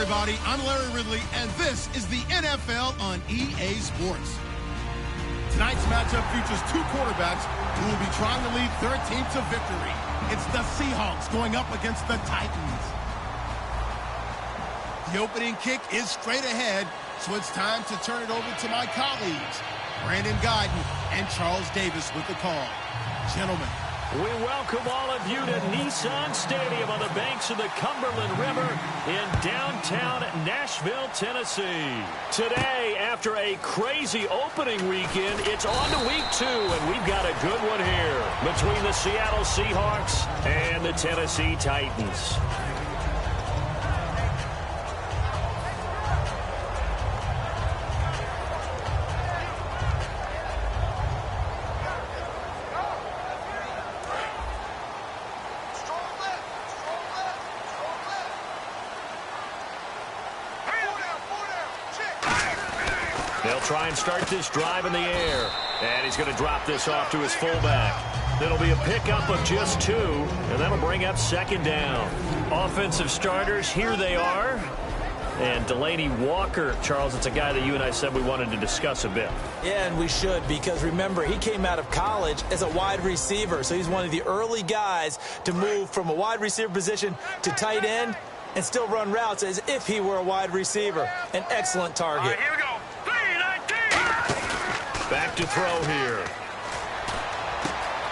everybody. I'm Larry Ridley, and this is the NFL on EA Sports. Tonight's matchup features two quarterbacks who will be trying to lead their team to victory. It's the Seahawks going up against the Titans. The opening kick is straight ahead, so it's time to turn it over to my colleagues, Brandon Guyton and Charles Davis with the call. Gentlemen. We welcome all of you to Nissan Stadium on the banks of the Cumberland River in downtown Nashville, Tennessee. Today, after a crazy opening weekend, it's on to week 2, and we've got a good one here between the Seattle Seahawks and the Tennessee Titans. They'll try and start this drive in the air. And he's going to drop this off to his fullback. It'll be a pickup of just 2, and that'll bring up second down. Offensive starters, here they are. And Delaney Walker, Charles, it's a guy that you and I said we wanted to discuss a bit. Yeah, and we should, because remember, he came out of college as a wide receiver. So he's one of the early guys to move from a wide receiver position to tight end and still run routes as if he were a wide receiver. An excellent target. All right, here we go. Back to throw here.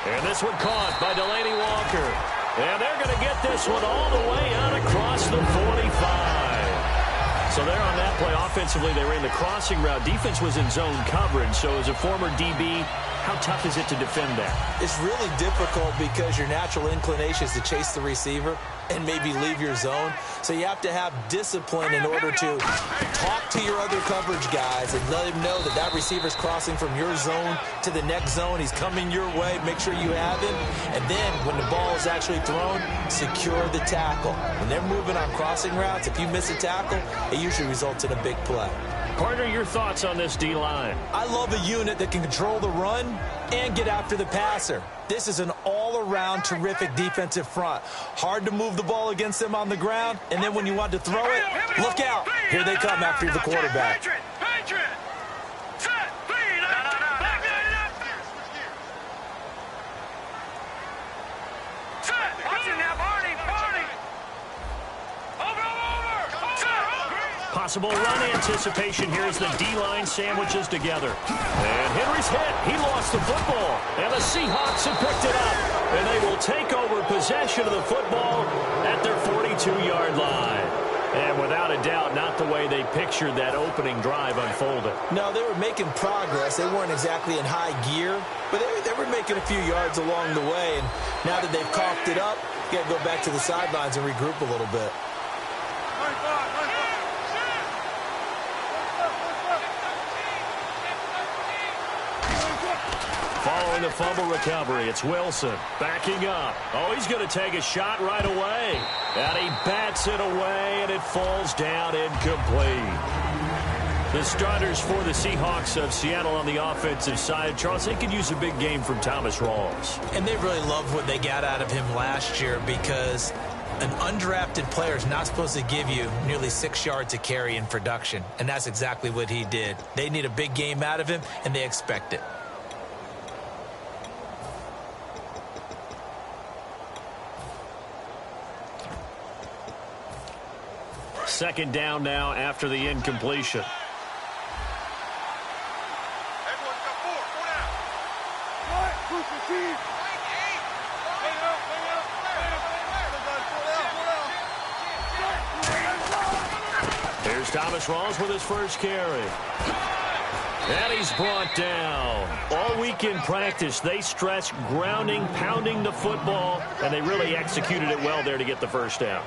And this one caught by Delaney Walker. And they're going to get this one all the way out across the 45. So there on that play, offensively, they ran the crossing route. Defense was in zone coverage. So as a former DB, how tough is it to defend that? It's really difficult because your natural inclination is to chase the receiver and maybe leave your zone. So you have to have discipline in order to talk to your other coverage guys and let him know that that receiver's crossing from your zone to the next zone. He's coming your way. Make sure you have him. And then when the ball is actually thrown, secure the tackle. When they're moving on crossing routes, if you miss a tackle, it usually results in a big play. Partner, your thoughts on this D-line? I love a unit that can control the run and get after the passer. This is an all-around terrific defensive front. Hard to move the ball against them on the ground, and then when you want to throw it, look out. Here they come after the quarterback. Possible run anticipation here as the D-line sandwiches together. And Henry's hit. He lost the football. And the Seahawks have picked it up. And they will take over possession of the football at their 42-yard line. And without a doubt, not the way they pictured that opening drive unfolded. No, they were making progress. They weren't exactly in high gear, but they were making a few yards along the way. And now that they've coughed it up, you got to go back to the sidelines and regroup a little bit. Following the fumble recovery, it's Wilson backing up. Oh, he's going to take a shot right away. And he bats it away, and it falls down incomplete. The starters for the Seahawks of Seattle on the offensive side, Charles, they could use a big game from Thomas Rawls. And they really loved what they got out of him last year because an undrafted player is not supposed to give you nearly 6 yards a carry in production. And that's exactly what he did. They need a big game out of him, and they expect it. Second down now after the incompletion. Everyone's got 4 down. Here's Thomas Rawls with his first carry. And he's brought down. All week in practice, they stressed grounding, pounding the football, and they really executed it well there to get the first down.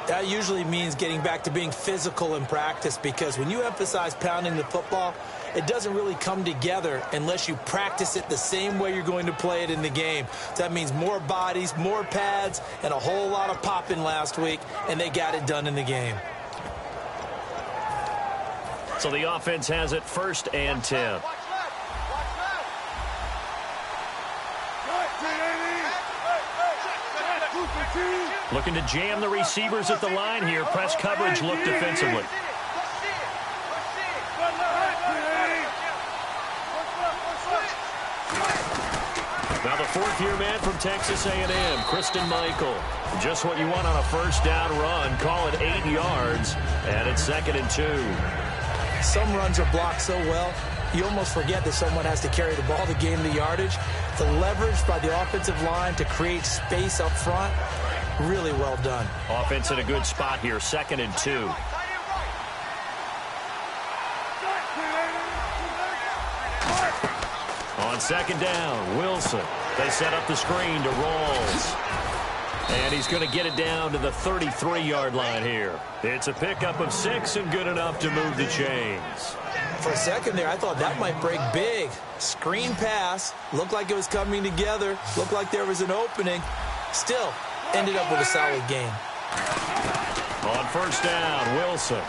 That usually means getting back to being physical in practice because when you emphasize pounding the football, it doesn't really come together unless you practice it the same way you're going to play it in the game. So that means more bodies, more pads, and a whole lot of popping last week, and they got it done in the game. So the offense has it 1st and 10. Watch left. Looking to jam the receivers at the line here. Press coverage look defensively. Now the fourth-year man from Texas A&M, Christian Michael. Just what you want on a first down run. Call it 8 yards, and it's 2nd and 2. Some runs are blocked so well, you almost forget that someone has to carry the ball to gain the yardage. The leverage by the offensive line to create space up front, really well done. Offense in a good spot here, 2nd and 2. On 2nd down, Wilson. They set up the screen to Rawls. And he's going to get it down to the 33-yard line here. It's a pickup of 6 and good enough to move the chains. For a second there, I thought that might break big. Screen pass. Looked like it was coming together. Looked like there was an opening. Still, ended up with a solid game. On 1st down, Wilson.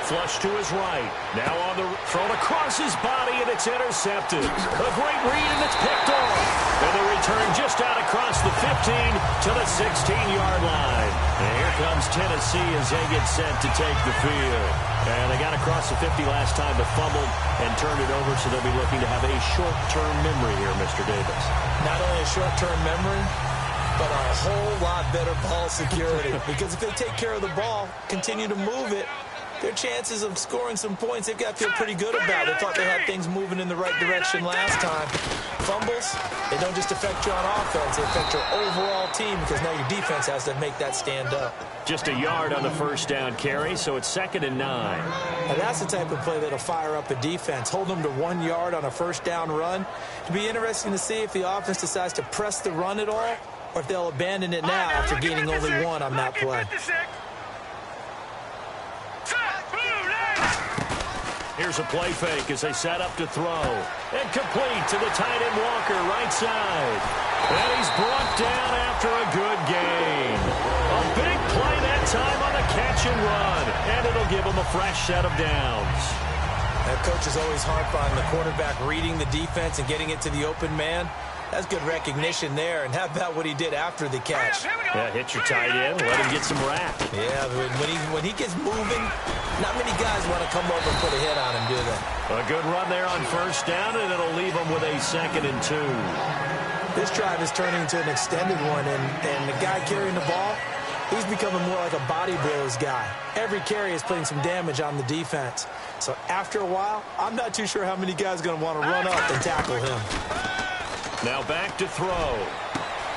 Flush to his right. Now on the thrown across his body, and it's intercepted. A great read, and it's picked off. And the return just out across the 15 to the 16-yard line. And here comes Tennessee as they get set to take the field. And they got across the 50 last time, but fumbled and turned it over, so they'll be looking to have a short-term memory here, Mr. Davis. Not only a short-term memory, but a whole lot better ball security. Because if they take care of the ball, continue to move it, their chances of scoring some points, they've got to feel pretty good about it. They thought they had things moving in the right direction last time. Fumbles, they don't just affect you on offense, they affect your overall team because now your defense has to make that stand up. Just a yard on the first down carry, so it's 2nd and 9. Now that's the type of play that'll fire up a defense. Hold them to 1 yard on a first down run. It'll be interesting to see if the offense decides to press the run at all or if they'll abandon it now after gaining only 1 on that play. Here's a play fake as they set up to throw. And complete to the tight end Walker, right side. And he's brought down after a good gain. A big play that time on the catch and run. And it'll give him a fresh set of downs. That coach is always harp on the quarterback reading the defense and getting it to the open man. That's good recognition there. And how about what he did after the catch? Yeah, hit your tight end, let him get some rap. Yeah, when he gets moving, not many guys want to come over and put a hit on him, do they? A good run there on first down, and it'll leave him with a 2nd and 2. This drive is turning into an extended one, and the guy carrying the ball, he's becoming more like a body blows guy. Every carry is putting some damage on the defense. So after a while, I'm not too sure how many guys are going to want to run up and tackle him. Now back to throw.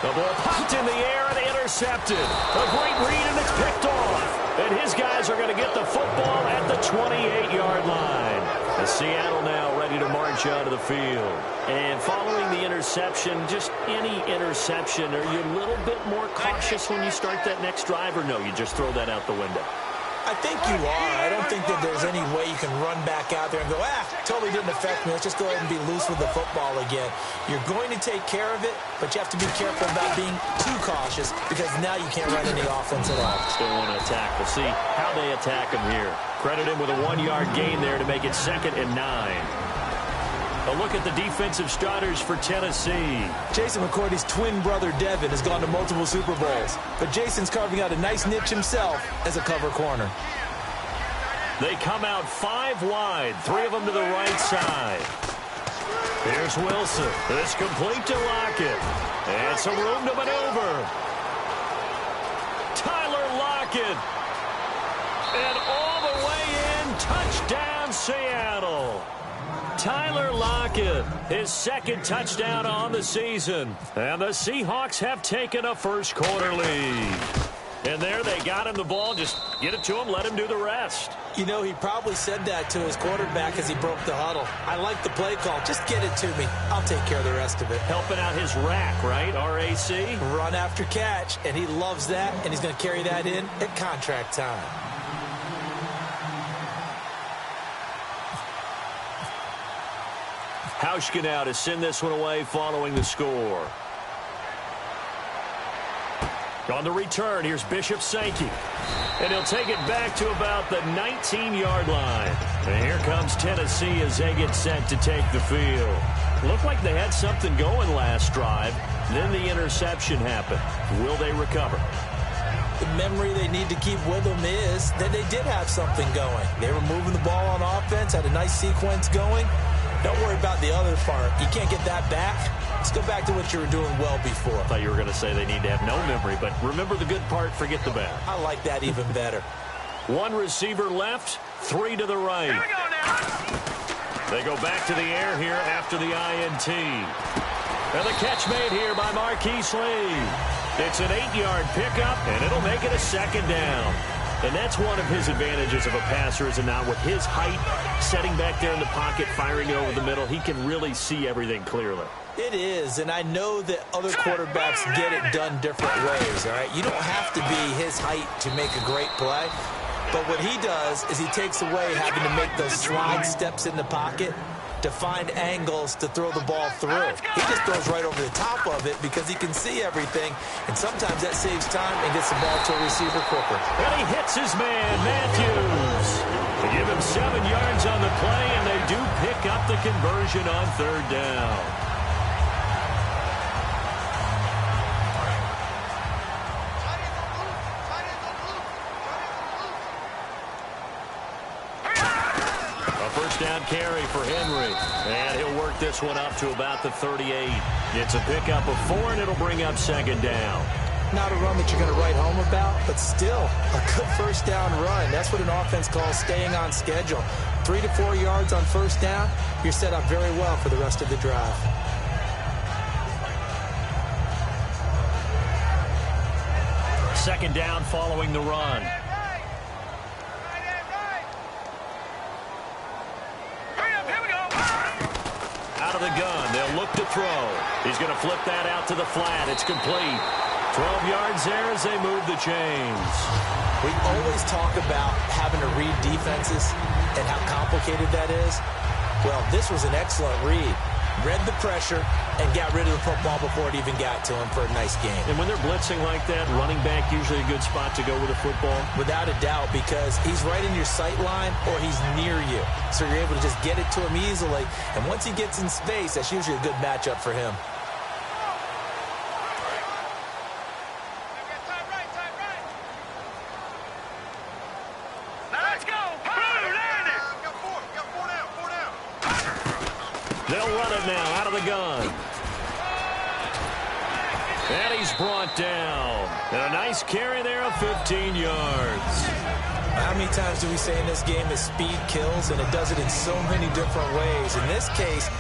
The ball popped in the air and intercepted. A great read, and it's picked off. And his guys are going to get the football at the 28-yard line. And Seattle now ready to march out of the field. And following the interception, just any interception, are you a little bit more cautious when you start that next drive, or no, you just throw that out the window? I think you are. I don't think that there's any way you can run back out there and go, totally didn't affect me. Let's just go ahead and be loose with the football again. You're going to take care of it, but you have to be careful about being too cautious because now you can't run any offense at all. Still want to attack. We'll see how they attack him here. Credit him with a 1-yard gain there to make it 2nd and 9. A look at the defensive starters for Tennessee. Jason McCourty's twin brother, Devin, has gone to multiple Super Bowls. But Jason's carving out a nice niche himself as a cover corner. They come out 5 wide, 3 of them to the right side. Here's Wilson. It's complete to Lockett. And some room to maneuver. Tyler Lockett. And all the way in, touchdown Seattle. Tyler Lockett, his 2nd touchdown on the season. And the Seahawks have taken a first-quarter lead. And there they got him the ball. Just get it to him, let him do the rest. You know, he probably said that to his quarterback as he broke the huddle. I like the play call. Just get it to me. I'll take care of the rest of it. Helping out his rack, right? R-A-C? Run after catch, and he loves that, and he's going to carry that in at contract time. Hauschka now to send this one away following the score. On the return, here's Bishop Sankey. And he'll take it back to about the 19-yard line. And here comes Tennessee as they get set to take the field. Looked like they had something going last drive. Then the interception happened. Will they recover? memory they need to keep with them is that they did have something going. They were moving the ball on offense, had a nice sequence going. Don't worry about the other part. You can't get that back. Let's go back to what you were doing well before. I thought you were going to say they need to have no memory, but remember the good part, forget the bad. I like that even better. One receiver left, 3 to the right. Here we go now. They go back to the air here after the INT. And the catch made here by Marquise Lee. It's an 8-yard pickup, and it'll make it a second down. And that's one of his advantages of a passer, is it not? With his height, setting back there in the pocket, firing it over the middle, he can really see everything clearly. It is, and I know that other quarterbacks get it done different ways, all right? You don't have to be his height to make a great play, but what he does is he takes away having to make those slide steps in the pocket to find angles to throw the ball through. He just throws right over the top of it because he can see everything, and sometimes that saves time and gets the ball to a receiver quicker. And he hits his man, Matthews. They give him 7 yards on the play, and they do pick up the conversion on 3rd down. Down carry for Henry, and he'll work this one up to about the 38. It's a pickup of 4, and it'll bring up 2nd down. Not a run that you're going to write home about, but still a good 1st down run. That's what an offense calls staying on schedule. 3 to 4 yards on 1st down, you're set up very well for the rest of the drive. Second down following the run. Out of the gun, they'll look to throw. He's going to flip that out to the flat. It's complete. 12 yards there as they move the chains. We always talk about having to read defenses and how complicated that is. Well, this was an excellent read. Read the pressure and got rid of the football before it even got to him for a nice game. And when they're blitzing like that, running back usually a good spot to go with the football? Without a doubt, because he's right in your sight line or he's near you. So you're able to just get it to him easily. And once he gets in space, that's usually a good matchup for him. Let's go. They'll run it now out of the gun. And he's brought down. And a nice carry there of 15 yards. How many times do we say in this game that speed kills, and it does it in so many different ways? In this case,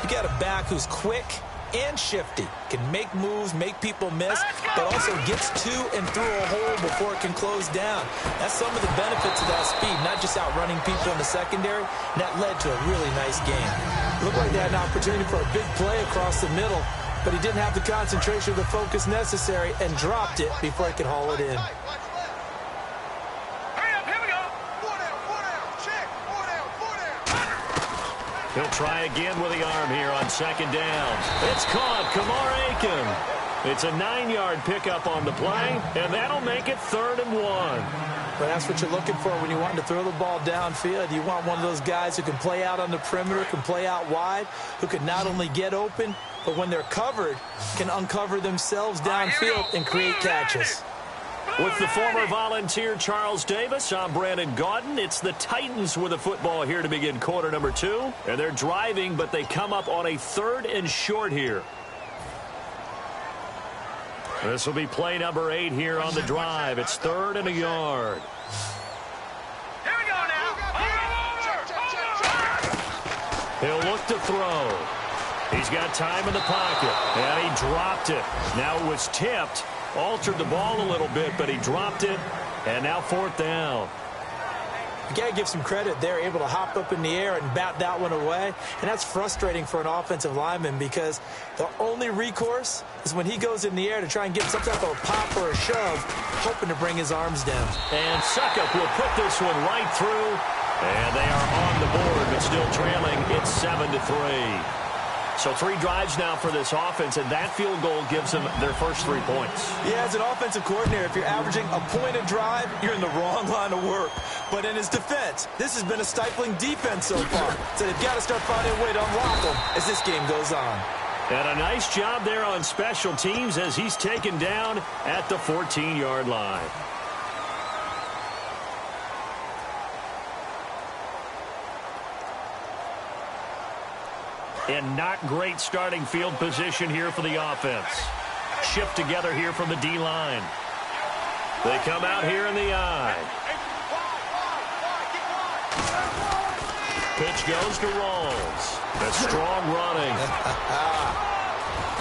you got a back who's quick and shifty, can make moves, make people miss, but also gets to and through a hole before it can close down. That's some of the benefits of that speed, not just outrunning people in the secondary, and that led to a really nice game. Looked like they had an opportunity for a big play across the middle, but he didn't have the concentration or the focus necessary and dropped it before he could haul it in. He'll try again with the arm here on 2nd down. It's caught. Kamar Aiken. It's a 9-yard pickup on the play, and that'll make it 3rd and 1. But that's what you're looking for when you want to throw the ball downfield. You want one of those guys who can play out on the perimeter, can play out wide, who can not only get open, but when they're covered, can uncover themselves downfield and create catches. With the former Volunteer Charles Davis, I'm Brandon Gaudin. It's the Titans with the football here to begin quarter number 2. And they're driving, but they come up on a 3rd and short here. This will be play number 8 here on the drive. It's 3rd and a yard. Here we go now. He'll look to throw. He's got time in the pocket, and he dropped it. Now it was tipped, altered the ball a little bit, but he dropped it, and now 4th down. You got to give some credit. They're able to hop up in the air and bat that one away, and that's frustrating for an offensive lineman because the only recourse is when he goes in the air to try and get some type of a pop or a shove, hoping to bring his arms down. And Suckup will put this one right through, and they are on the board, but still trailing. It's 7-3. So 3 drives now for this offense, and that field goal gives them their first 3 points. Yeah, as an offensive coordinator, if you're averaging a point a drive, you're in the wrong line of work. But in his defense, this has been a stifling defense so far. So they've got to start finding a way to unlock them as this game goes on. And a nice job there on special teams as he's taken down at the 14-yard line. And not great starting field position here for the offense. Shift together here from the D-line. They come out here in the I. Pitch goes to Rawls. A strong running.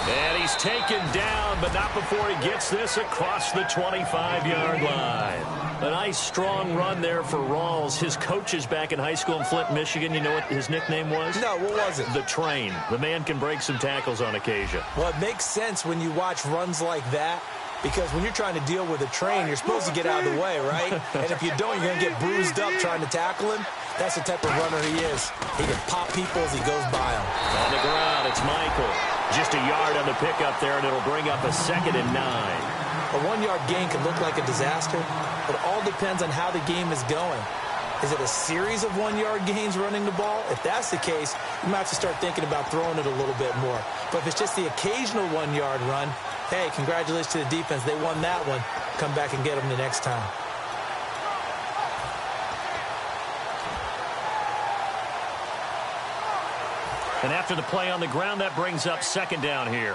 And he's taken down, but not before he gets this across the 25-yard line. A nice, strong run there for Rawls. His coaches back in high school in Flint, Michigan, you know what his nickname was? No, what was it? The Train. The man can break some tackles on occasion. Well, it makes sense when you watch runs like that, because when you're trying to deal with a train, you're supposed to get out of the way, right? And if you don't, you're going to get bruised up trying to tackle him. That's the type of runner he is. He can pop people as he goes by them. On the ground, it's Michael. Just a yard on the pickup there, and it'll bring up a 2nd and 9. A 1-yard gain can look like a disaster, but it all depends on how the game is going. Is it a series of 1-yard gains running the ball? If that's the case, you might have to start thinking about throwing it a little bit more. But if it's just the occasional 1-yard run, hey, congratulations to the defense. They won that one. Come back and get them the next time. And after the play on the ground, that brings up 2nd down here.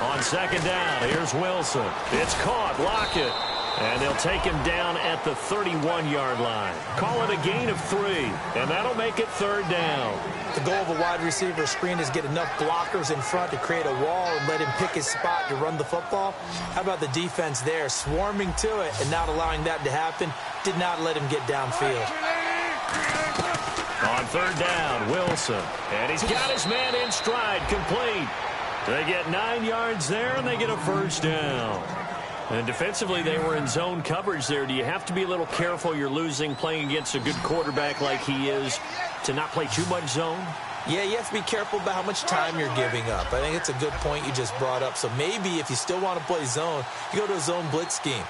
On 2nd down, here's Wilson. It's caught. Lockett. And they'll take him down at the 31-yard line. Call it a gain of 3, and that'll make it 3rd down. The goal of a wide receiver screen is get enough blockers in front to create a wall and let him pick his spot to run the football. How about the defense there, swarming to it and not allowing that to happen? Did not let him get downfield. On 3rd down, Wilson. And he's got his man in stride, complete. They get 9 yards there, and they get a 1st down. And defensively, they were in zone coverage there. Do you have to be a little careful you're losing playing against a good quarterback like he is to not play too much zone? Yeah, you have to be careful about how much time you're giving up. I think it's a good point you just brought up. So maybe if you still want to play zone, you go to a zone blitz scheme.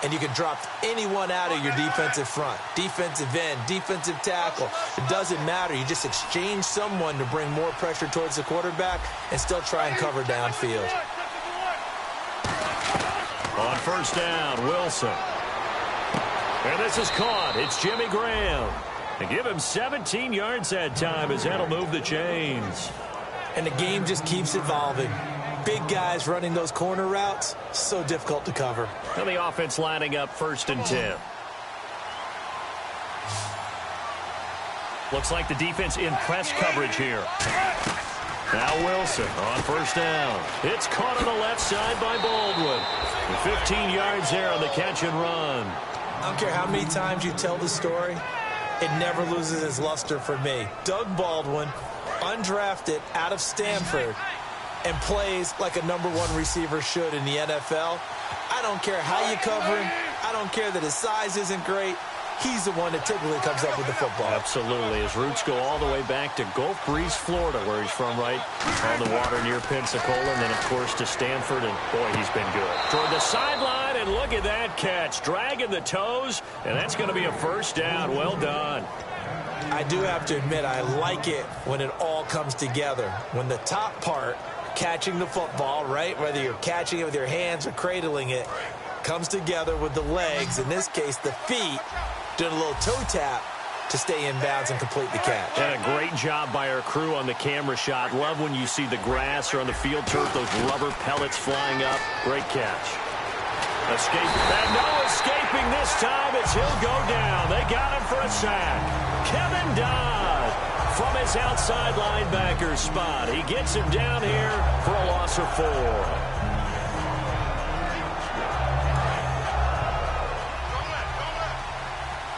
And you can drop anyone out of your defensive front, defensive end, defensive tackle. It doesn't matter. You just exchange someone to bring more pressure towards the quarterback and still try and cover downfield. On 1st down, Wilson. And this is caught. It's Jimmy Graham. And give him 17 yards that time as that'll move the chains. And the game just keeps evolving. Big guys running those corner routes, so difficult to cover. And the offense lining up 1st and 10. Looks like the defense in press coverage here. Now Wilson on 1st down. It's caught on the left side by Baldwin. 15 yards there on the catch and run. I don't care how many times you tell the story, it never loses its luster for me. Doug Baldwin, undrafted out of Stanford, and plays like a #1 receiver should in the NFL. I don't care how you cover him. I don't care that his size isn't great. He's the one that typically comes up with the football. Absolutely. His roots go all the way back to Gulf Breeze, Florida, where he's from, right on the water near Pensacola, and then, of course, to Stanford, and, boy, he's been good. Toward the sideline, and look at that catch. Dragging the toes, and that's going to be a 1st down. Well done. I do have to admit, I like it when it all comes together. When the top part, catching the football, right, whether you're catching it with your hands or cradling it, comes together with the legs, in this case, the feet, doing a little toe tap to stay in bounds and complete the catch. And a great job by our crew on the camera shot. Love when you see the grass or on the field turf, those rubber pellets flying up. Great catch. Escape. And no escaping this time as he'll go down. They got him for a sack. Kevin Dodd from his outside linebacker spot. He gets him down here for a loss of 4.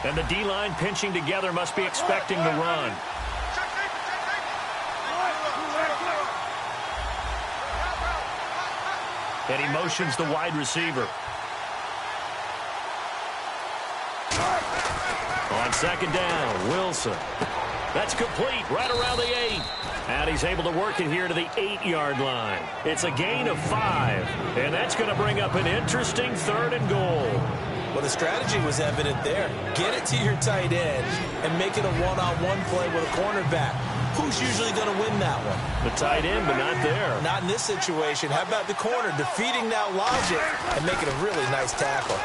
And the D-line pinching together must be expecting the run. And he motions the wide receiver. On 2nd down, Wilson. That's complete right around the 8. And he's able to work it here to the 8-yard line. It's a gain of 5. And that's going to bring up an interesting 3rd and goal. Well, the strategy was evident there. Get it to your tight end and make it a one-on-one play with a cornerback. Who's usually going to win that one? The tight end, but not there. Not in this situation. How about the corner defeating that logic and making a really nice tackle?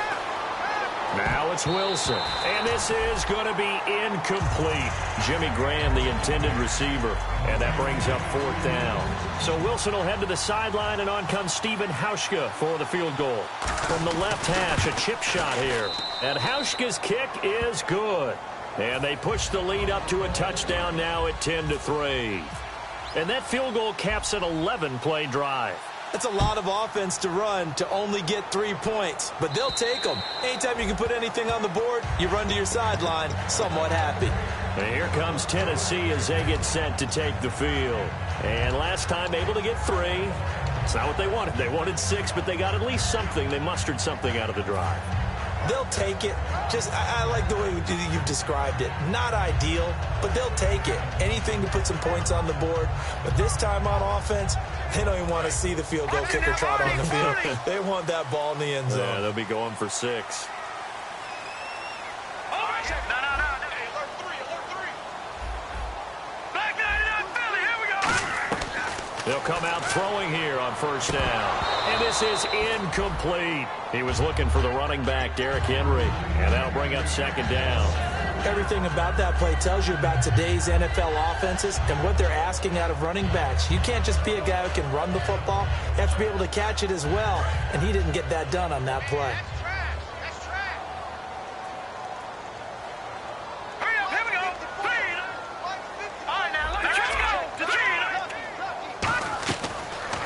Now it's Wilson, and this is going to be incomplete. Jimmy Graham, the intended receiver, and that brings up 4th down. So Wilson will head to the sideline, and on comes Stephen Hauschka for the field goal. From the left hash, a chip shot here, and Hauschka's kick is good. And they push the lead up to a touchdown now at 10-3. And that field goal caps an 11-play drive. That's a lot of offense to run to only get 3 points, but they'll take them. Anytime you can put anything on the board, you run to your sideline somewhat happy. And here comes Tennessee as they get set to take the field. And last time able to get 3. It's not what they wanted. They wanted 6, but they got at least something. They mustered something out of the drive. They'll take it. I like the way you've described it. Not ideal, but they'll take it. Anything to put some points on the board. But this time on offense, they don't even want to see the field goal kicker trot on the field. They want that ball in the end zone. Yeah, they'll be going for 6. They'll come out throwing here on 1st down. And this is incomplete. He was looking for the running back, Derrick Henry. And that'll bring up 2nd down. Everything about that play tells you about today's NFL offenses and what they're asking out of running backs. You can't just be a guy who can run the football. You have to be able to catch it as well. And he didn't get that done on that play.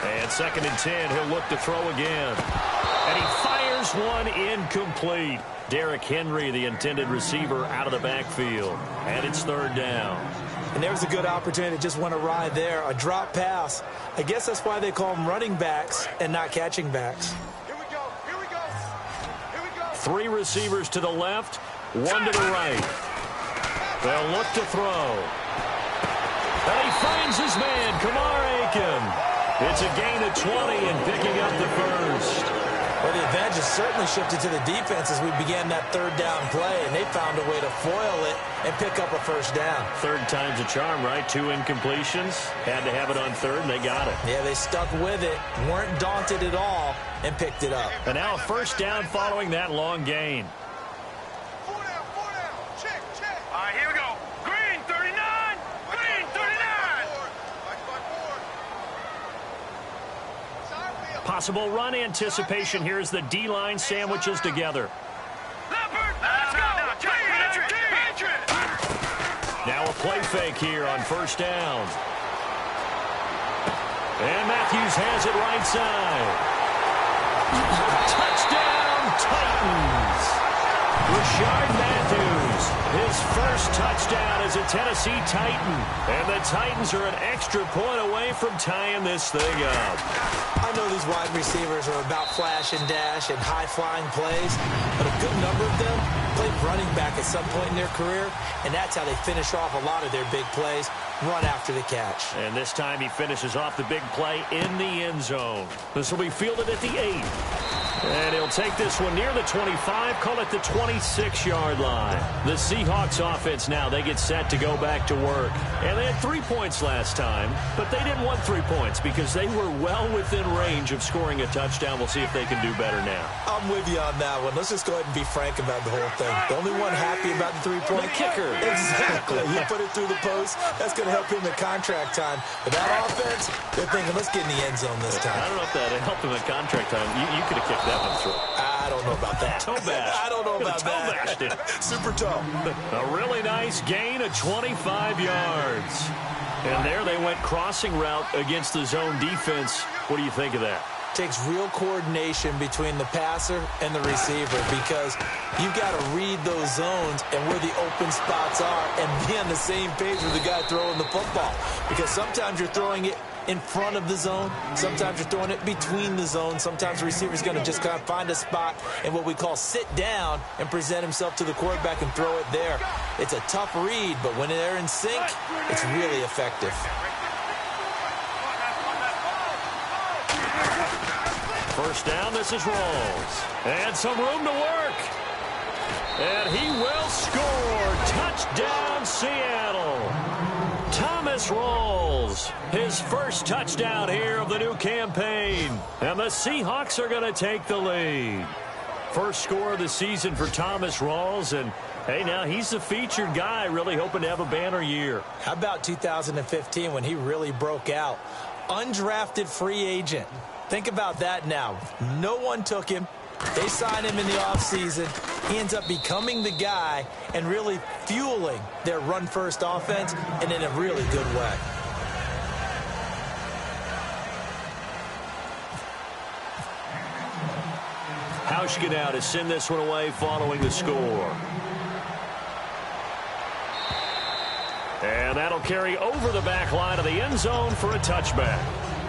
And 2nd and 10, he'll look to throw again. And he fires one incomplete. Derrick Henry, the intended receiver, out of the backfield. And it's 3rd down. And there's a good opportunity that just went awry there. A drop pass. I guess that's why they call them running backs and not catching backs. Here we go. Here we go. Here we go. 3 receivers to the left, 1 to the right. They'll look to throw. And he finds his man, Kamar Aiken. It's a gain of 20 and picking up the 1st. Well, the advantage has certainly shifted to the defense as we began that 3rd down play, and they found a way to foil it and pick up a 1st down. 3rd time's a charm, right? 2 incompletions. Had to have it on 3rd, and they got it. Yeah, they stuck with it, weren't daunted at all, and picked it up. And now a 1st down following that long gain. 4 down. Check. All right, here we go. Green, 39. Green, 39. Possible run anticipation here as the D-line sandwiches together. Leopard, let's go. Patriot. Now a play fake here on 1st down. And Matthews has it right side. Touchdown, Titans. Rashard Matthews, his first touchdown as a Tennessee Titan. And the Titans are an extra point away from tying this thing up. I know these wide receivers are about flash and dash and high-flying plays, but a good number of them played running back at some point in their career, and that's how they finish off a lot of their big plays, run after the catch. And this time he finishes off the big play in the end zone. This will be fielded at the 8. And he'll take this one near the 25, call it the 26-yard line. The Seahawks offense now, they get set to go back to work. And they had 3 points last time, but they didn't want 3 points because they were well within range of scoring a touchdown. We'll see if they can do better now. I'm with you on that one. Let's just go ahead and be frank about the whole thing. The only one happy about the 3-point kicker. Exactly. He put it through the post. That's going to help him in contract time. But that offense, they're thinking, let's get in the end zone this time. I don't know if that helped him in contract time. You could have kicked that one through. I don't know about that. Toe bash. I don't know about toe that. Bashed it. Super toe. A really nice gain of 25 yards. And there they went crossing route against the zone defense. What do you think of that? Takes real coordination between the passer and the receiver because you've got to read those zones and where the open spots are and be on the same page with the guy throwing the football. Because sometimes you're throwing it in front of the zone. Sometimes you're throwing it between the zones. Sometimes the receiver's going to just kind of find a spot and what we call sit down and present himself to the quarterback and throw it there. It's a tough read, but when they're in sync, it's really effective. First down, this is Rawls. And some room to work. And he will score. Touchdown, Seattle. Thomas Rawls, his first touchdown here of the new campaign. And the Seahawks are going to take the lead. First score of the season for Thomas Rawls, and hey, now he's the featured guy, really hoping to have a banner year. How about 2015 when he really broke out? Undrafted free agent. Think about that now. No one took him. They signed him in the offseason. He ends up becoming the guy and really fueling their run-first offense, and in a really good way. Hauschka now to send this one away following the score. And that'll carry over the back line of the end zone for a touchback.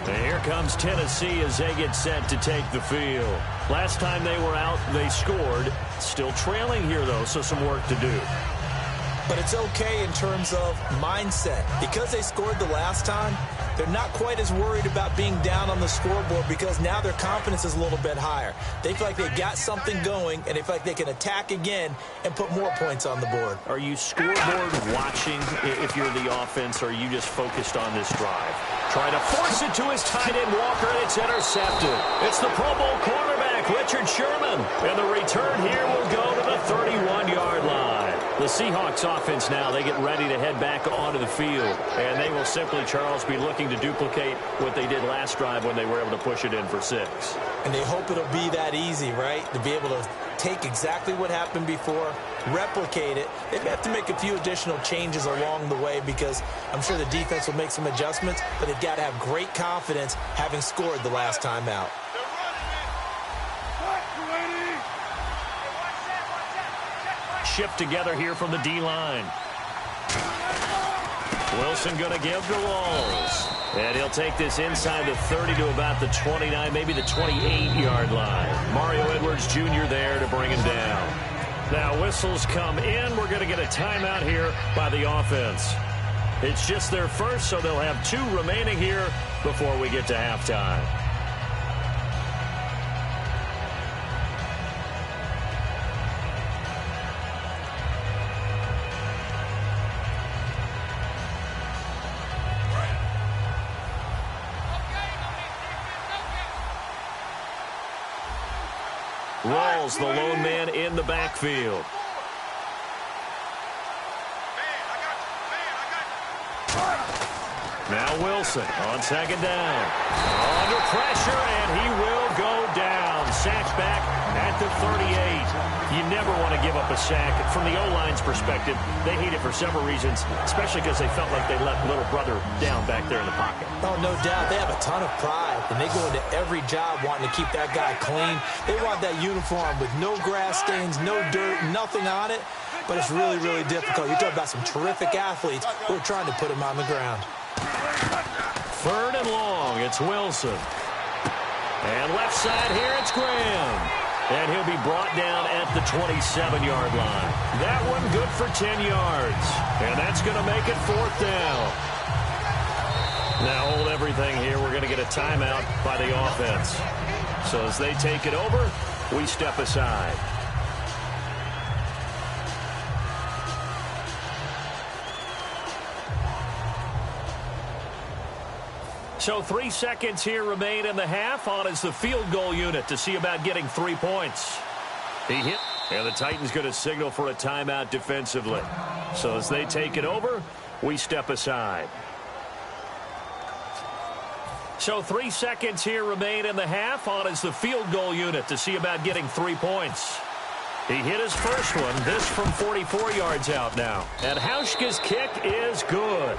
And here comes Tennessee as they get set to take the field. Last time they were out, they scored. Still trailing here, though, so some work to do. But it's okay in terms of mindset. Because they scored the last time, they're not quite as worried about being down on the scoreboard because now their confidence is a little bit higher. They feel like they've got something going, and they feel like they can attack again and put more points on the board. Are you scoreboard watching if you're the offense, or are you just focused on this drive? Trying to force it to his tight end, Walker, and it's intercepted. It's the Pro Bowl cornerback, Richard Sherman. And the return here will go to the 31-yard line. The Seahawks offense now, they get ready to head back onto the field. And they will simply, Charles, be looking to duplicate what they did last drive when they were able to push it in for 6. And they hope it'll be that easy, right? To be able to take exactly what happened before, replicate it. They may have to make a few additional changes along the way because I'm sure the defense will make some adjustments, but they've got to have great confidence having scored the last time out. Shift together here from the D-line. Wilson going to give to Rawls. And he'll take this inside the 30 to about the 29, maybe the 28-yard line. Mario Edwards Jr. there to bring him down. Now whistles come in. We're going to get a timeout here by the offense. It's just their first, so they'll have 2 remaining here before we get to halftime. Rawls, the lone man in the backfield. Now Wilson on second down. Under pressure, and he will go down. Sacked back at the 38. You never want to give up a sack. From the O-line's perspective, they hate it for several reasons, especially because they felt like they let little brother down back there in the pocket. Oh, no doubt. They have a ton of pride, and they go into every job wanting to keep that guy clean. They want that uniform with no grass stains, no dirt, nothing on it. But it's really, really difficult. You're talking about some terrific athletes who are trying to put him on the ground. 3rd and long. It's Wilson. And left side here, it's Graham. And he'll be brought down at the 27-yard line. That one good for 10 yards. And that's going to make it 4th down. Now hold everything here. We're going to get a timeout by the offense. So as they take it over, we step aside. So 3 seconds here remain in the half. On is the field goal unit to see about getting 3 points. He hit, and the Titans going to signal for a timeout defensively. So as they take it over, we step aside. So 3 seconds here remain in the half. On is the field goal unit to see about getting 3 points. He hit his first one, this from 44 yards out now. And Hauschka's kick is good.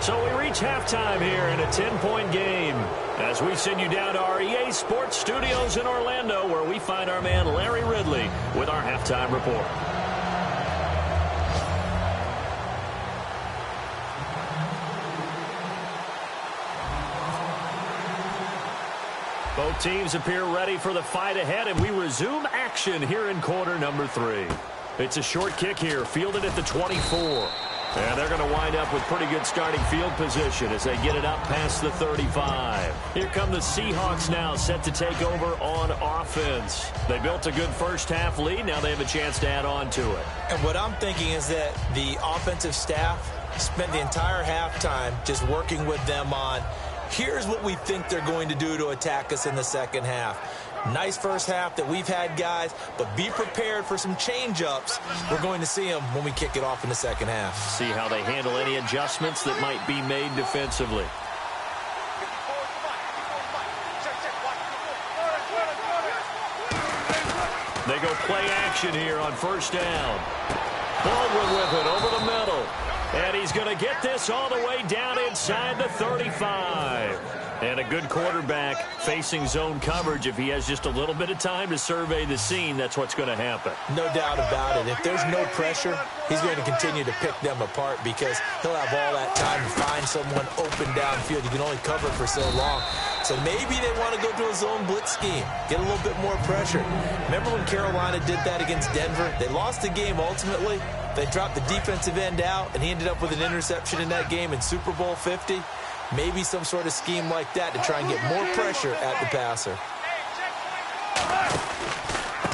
So we reach halftime here in a 10-point game as we send you down to our EA Sports Studios in Orlando, where we find our man Larry Ridley with our halftime report. Both teams appear ready for the fight ahead, and we resume action here in quarter number 3. It's a short kick here, fielded at the 24. And they're going to wind up with pretty good starting field position as they get it up past the 35. Here come the Seahawks now, set to take over on offense. They built a good first-half lead. Now they have a chance to add on to it. And what I'm thinking is that the offensive staff spent the entire halftime just working with them on, here's what we think they're going to do to attack us in the second half. Nice first half that we've had, guys, but be prepared for some change-ups. We're going to see them when we kick it off in the second half. See how they handle any adjustments that might be made defensively. They go play action here on first down. Baldwin with it over the middle. And he's going to get this all the way down inside the 35. And a good quarterback facing zone coverage. If he has just a little bit of time to survey the scene, that's what's going to happen. No doubt about it. If there's no pressure, he's going to continue to pick them apart because he'll have all that time to find someone open downfield. You can only cover for so long. So maybe they want to go to a zone blitz scheme, get a little bit more pressure. Remember when Carolina did that against Denver? They lost the game ultimately. They dropped the defensive end out, and he ended up with an interception in that game in Super Bowl 50. Maybe some sort of scheme like that to try and get more pressure at the passer.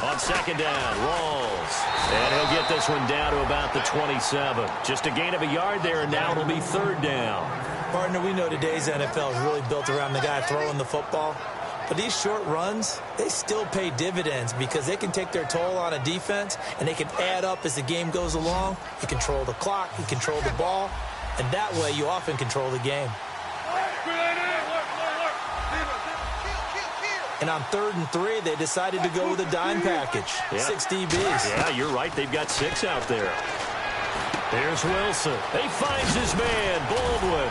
On second down, Rawls. And he'll get this one down to about the 27. Just a gain of a yard there, and now it'll be third down. Partner, we know today's NFL is really built around the guy throwing the football. But these short runs, they still pay dividends because they can take their toll on a defense, and they can add up as the game goes along. You control the clock, you control the ball, and that way you often control the game. And on 3rd and 3, they decided to go with a dime package. Yeah. 6 DBs. Yeah, you're right. They've got 6 out there. Here's Wilson. He finds his man, Baldwin.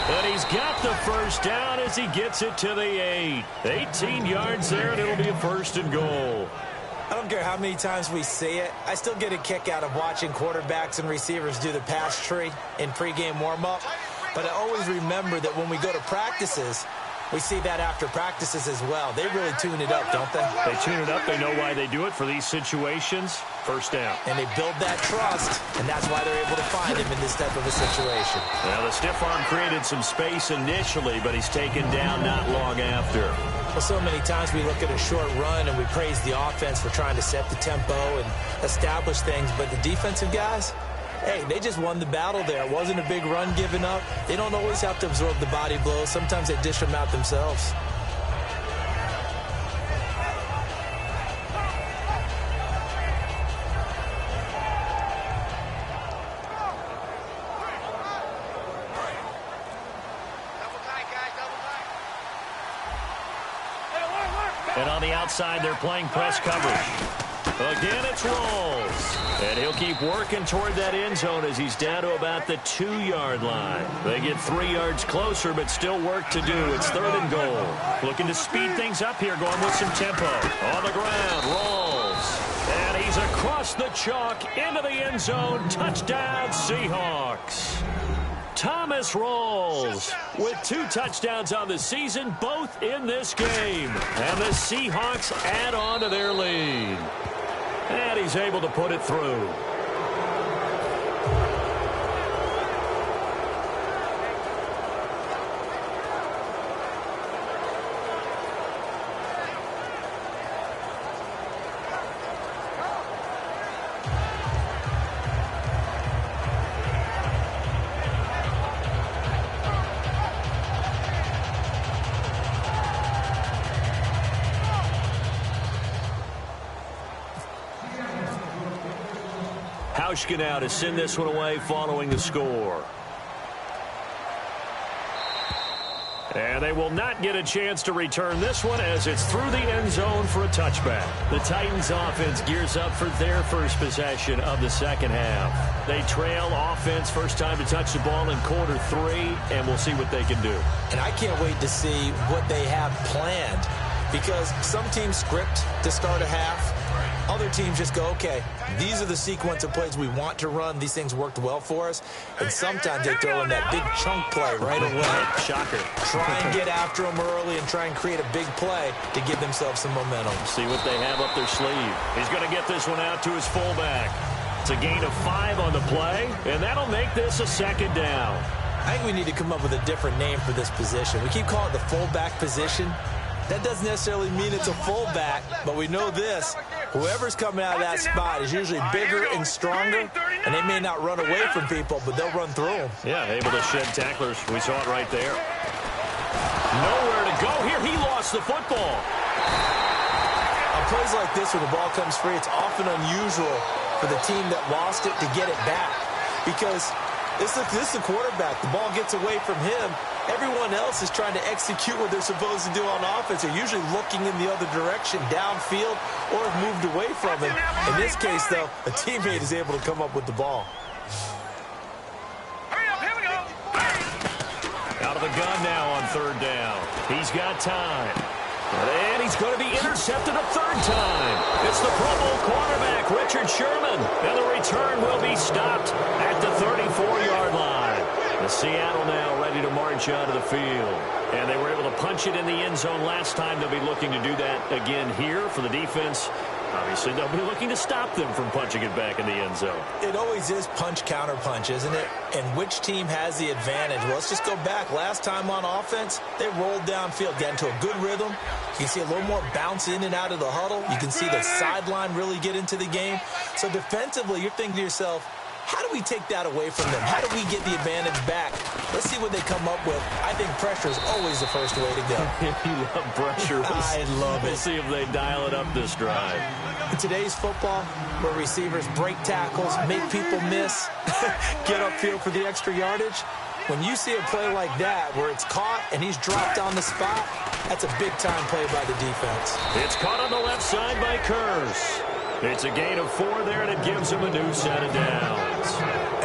And he's got the first down as he gets it to the 8. 18 yards there, and it'll be a first and goal. I don't care how many times we see it. I still get a kick out of watching quarterbacks and receivers do the pass tree in pregame warm-up. But I always remember that when we go to practices, we see that after practices as well. They really tune it up, don't they? They tune it up. They know why they do it for these situations. First down. And they build that trust, and that's why they're able to find him in this type of a situation. Well, the stiff arm created some space initially, but he's taken down not long after. Well, so many times we look at a short run and we praise the offense for trying to set the tempo and establish things, but the defensive guys, hey, they just won the battle there. It wasn't a big run given up. They don't always have to absorb the body blows. Sometimes they dish them out themselves. And on the outside, they're playing press coverage. Again, it's Rawls. And he'll keep working toward that end zone as he's down to about the 2-yard line. They get 3 yards closer, but still work to do. It's 3rd and goal. Looking to speed things up here, going with some tempo. On the ground, Rawls. And he's across the chalk into the end zone. Touchdown, Seahawks. Thomas Rawls with 2 touchdowns on the season, both in this game. And the Seahawks add on to their lead. And he's able to put it through. Hauschka now to send this one away following the score. And they will not get a chance to return this one as it's through the end zone for a touchback. The Titans offense gears up for their first possession of the second half. They trail offense, first time to touch the ball in quarter 3, and we'll see what they can do. And I can't wait to see what they have planned because some teams script to start a half. Other teams just go, okay, these are the sequence of plays we want to run. These things worked well for us. And sometimes they throw in that big chunk play right away. Shocker. Try and get after them early and try and create a big play to give themselves some momentum. See what they have up their sleeve. He's going to get this one out to his fullback. It's a gain of 5 on the play, and that'll make this a second down. I think we need to come up with a different name for this position. We keep calling it the fullback position. That doesn't necessarily mean it's a fullback, but we know this. Whoever's coming out of that spot is usually bigger and stronger, and they may not run away from people, but they'll run through them. Yeah, able to shed tacklers. We saw it right there. Nowhere to go here. He lost the football. plays like this when the ball comes free, it's often unusual for the team that lost it to get it back because this is the quarterback. The ball gets away from him. Everyone else is trying to execute what they're supposed to do on offense. They're usually looking in the other direction, downfield, or have moved away from him. In this case, though, a teammate is able to come up with the ball. Hurry up, here we go. Out of the gun now on third down. He's got time. And he's going to be intercepted a third time. It's the Pro Bowl quarterback, Richard Sherman. And the return will be stopped at the 34-yard line. The Seattle now ready to march out of the field. And they were able to punch it in the end zone last time. They'll be looking to do that again here for the defense. Obviously, they'll be looking to stop them from punching it back in the end zone. It always is punch-counter-punch, isn't it? And which team has the advantage? Well, let's just go back. Last time on offense, they rolled downfield, got into a good rhythm. You can see a little more bounce in and out of the huddle. You can see the sideline really get into the game. So defensively, you're thinking to yourself, how do we take that away from them? How do we get the advantage back? Let's see what they come up with. I think pressure is always the first way to go. You love pressure. I love it. We'll see if they dial it up this drive. In today's football, where receivers break tackles, make people miss, get upfield for the extra yardage, when you see a play like that where it's caught and he's dropped on the spot, that's a big-time play by the defense. It's caught on the left side by Kurz. It's a gain of 4 there, and it gives him a new set of downs.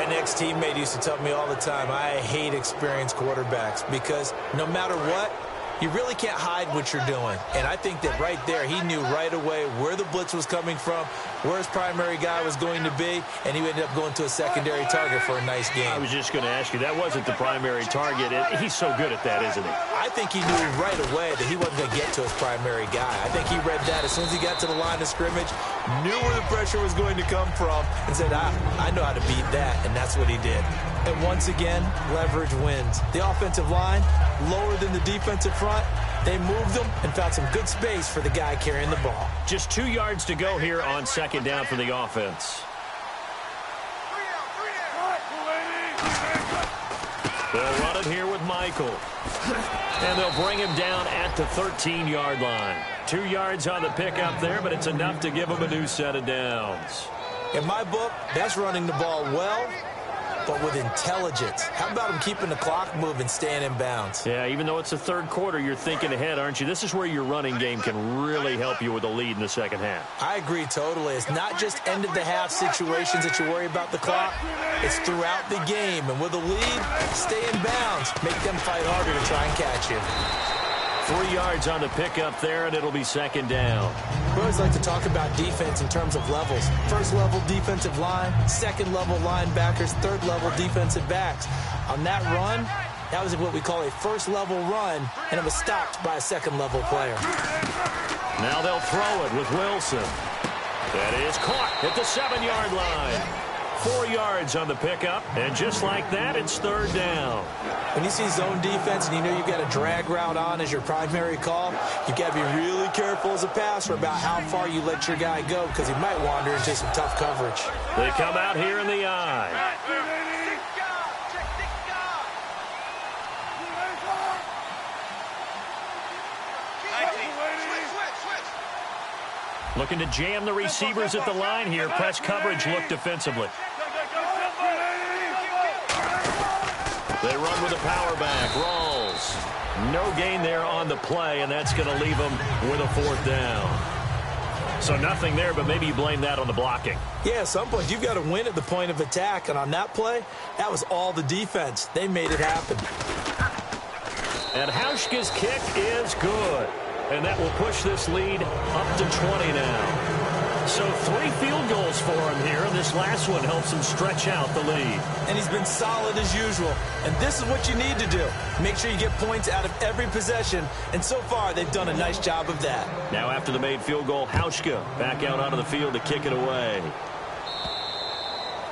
An ex-teammate used to tell me all the time, I hate experienced quarterbacks because no matter what, you really can't hide what you're doing. And I think that right there, he knew right away where the blitz was coming from, where his primary guy was going to be, and he ended up going to a secondary target for a nice game. I was just going to ask you, that wasn't the primary target. He's so good at that, isn't he? I think he knew right away that he wasn't going to get to his primary guy. I think he read that as soon as he got to the line of scrimmage, knew where the pressure was going to come from, and said, I know how to beat that, and that's what he did. And once again, leverage wins. The offensive line, lower than the defensive front, they moved them and found some good space for the guy carrying the ball. Just 2 yards to go here on second down for the offense. They'll run it here with Michael. And they'll bring him down at the 13-yard line. 2 yards on the pickup there, but it's enough to give him a new set of downs. In my book, that's running the ball well, but with intelligence. How about him keeping the clock moving, staying in bounds? Yeah, even though it's the third quarter, you're thinking ahead, aren't you? This is where your running game can really help you with a lead in the second half. I agree totally. It's not just end-of-the-half situations that you worry about the clock. It's throughout the game. And with a lead, stay in bounds. Make them fight harder to try and catch you. 3 yards on the pickup there, and it'll be second down. We always like to talk about defense in terms of levels. First-level defensive line, second-level linebackers, third-level defensive backs. On that run, that was what we call a first-level run, and it was stopped by a second-level player. Now they'll throw it with Wilson. That is caught at the 7-yard line. 4 yards on the pickup, and just like that, it's third down. When you see zone defense and you know you've got a drag route on as your primary call, you've got to be really careful as a passer about how far you let your guy go because he might wander into some tough coverage. They come out here in the eye. Looking to jam the receivers at the line here. Press coverage look defensively. They run with a power back. Rolls. No gain there on the play, and that's going to leave them with a fourth down. So nothing there, but maybe you blame that on the blocking. Yeah, at some point you've got to win at the point of attack, and on that play, that was all the defense. They made it happen. And Hauschka's kick is good. And that will push this lead up to 20 now. So 3 field goals for him here, and this last one helps him stretch out the lead. And he's been solid as usual. And this is what you need to do. Make sure you get points out of every possession. And so far, they've done a nice job of that. Now after the made field goal, Hauschka back out onto the field to kick it away.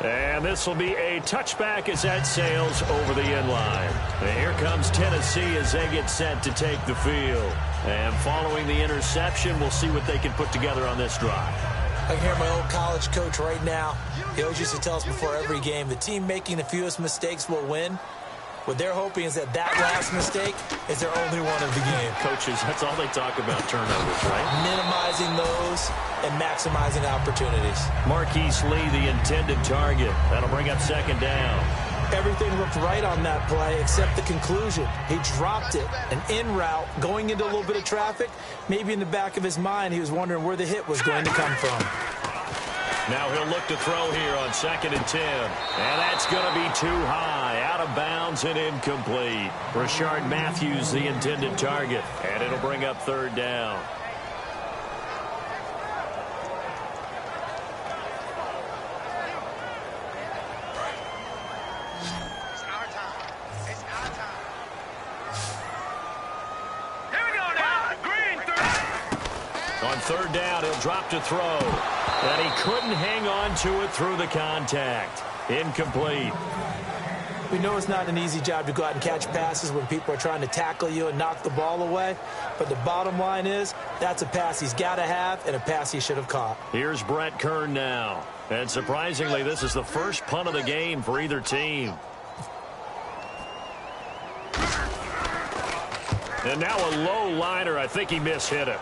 And this will be a touchback as that sails over the end line. And here comes Tennessee as they get set to take the field. And following the interception, we'll see what they can put together on this drive. I can hear my old college coach right now. He always used to tell us before every game, the team making the fewest mistakes will win. What they're hoping is that last mistake is their only one of the game. Coaches, that's all they talk about, turnovers, right? Minimizing those and maximizing opportunities. Marquise Lee, the intended target. That'll bring up second down. Everything looked right on that play except the conclusion. He dropped it, an in route, going into a little bit of traffic. Maybe in the back of his mind, he was wondering where the hit was going to come from. Now he'll look to throw here on 2nd and 10. And that's going to be too high, out of bounds and incomplete. Rashard Matthews, the intended target. And it'll bring up 3rd down. On 3rd down, he'll drop to throw. And he couldn't hang on to it through the contact. Incomplete. We know it's not an easy job to go out and catch passes when people are trying to tackle you and knock the ball away. But the bottom line is, that's a pass he's got to have and a pass he should have caught. Here's Brett Kern now. And surprisingly, this is the first punt of the game for either team. And now a low liner. I think he mishit it.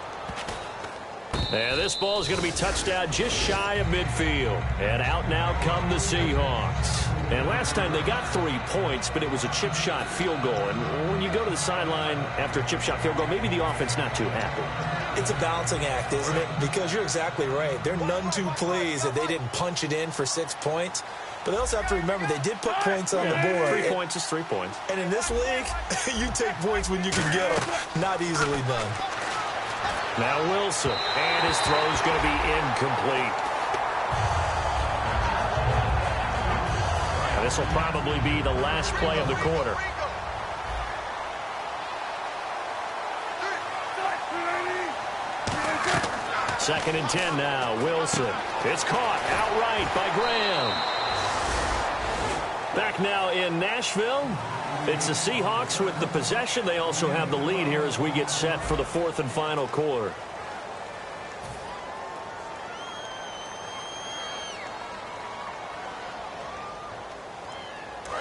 And this ball is going to be touched out just shy of midfield. And out now come the Seahawks. And last time they got 3 points, but it was a chip shot field goal. And when you go to the sideline after a chip shot field goal, maybe the offense not too happy. It's a balancing act, isn't it? Because you're exactly right. They're none too pleased that they didn't punch it in for 6 points. But they also have to remember they did put points on the board. 3 points is 3 points. And in this league, you take points when you can get them. Not easily done. Now Wilson, and his throw's going to be incomplete. And this will probably be the last play of the quarter. Second and 10 now, Wilson. It's caught outright by Graham. Back now in Nashville. It's the Seahawks with the possession. They also have the lead here as we get set for the 4th and final quarter.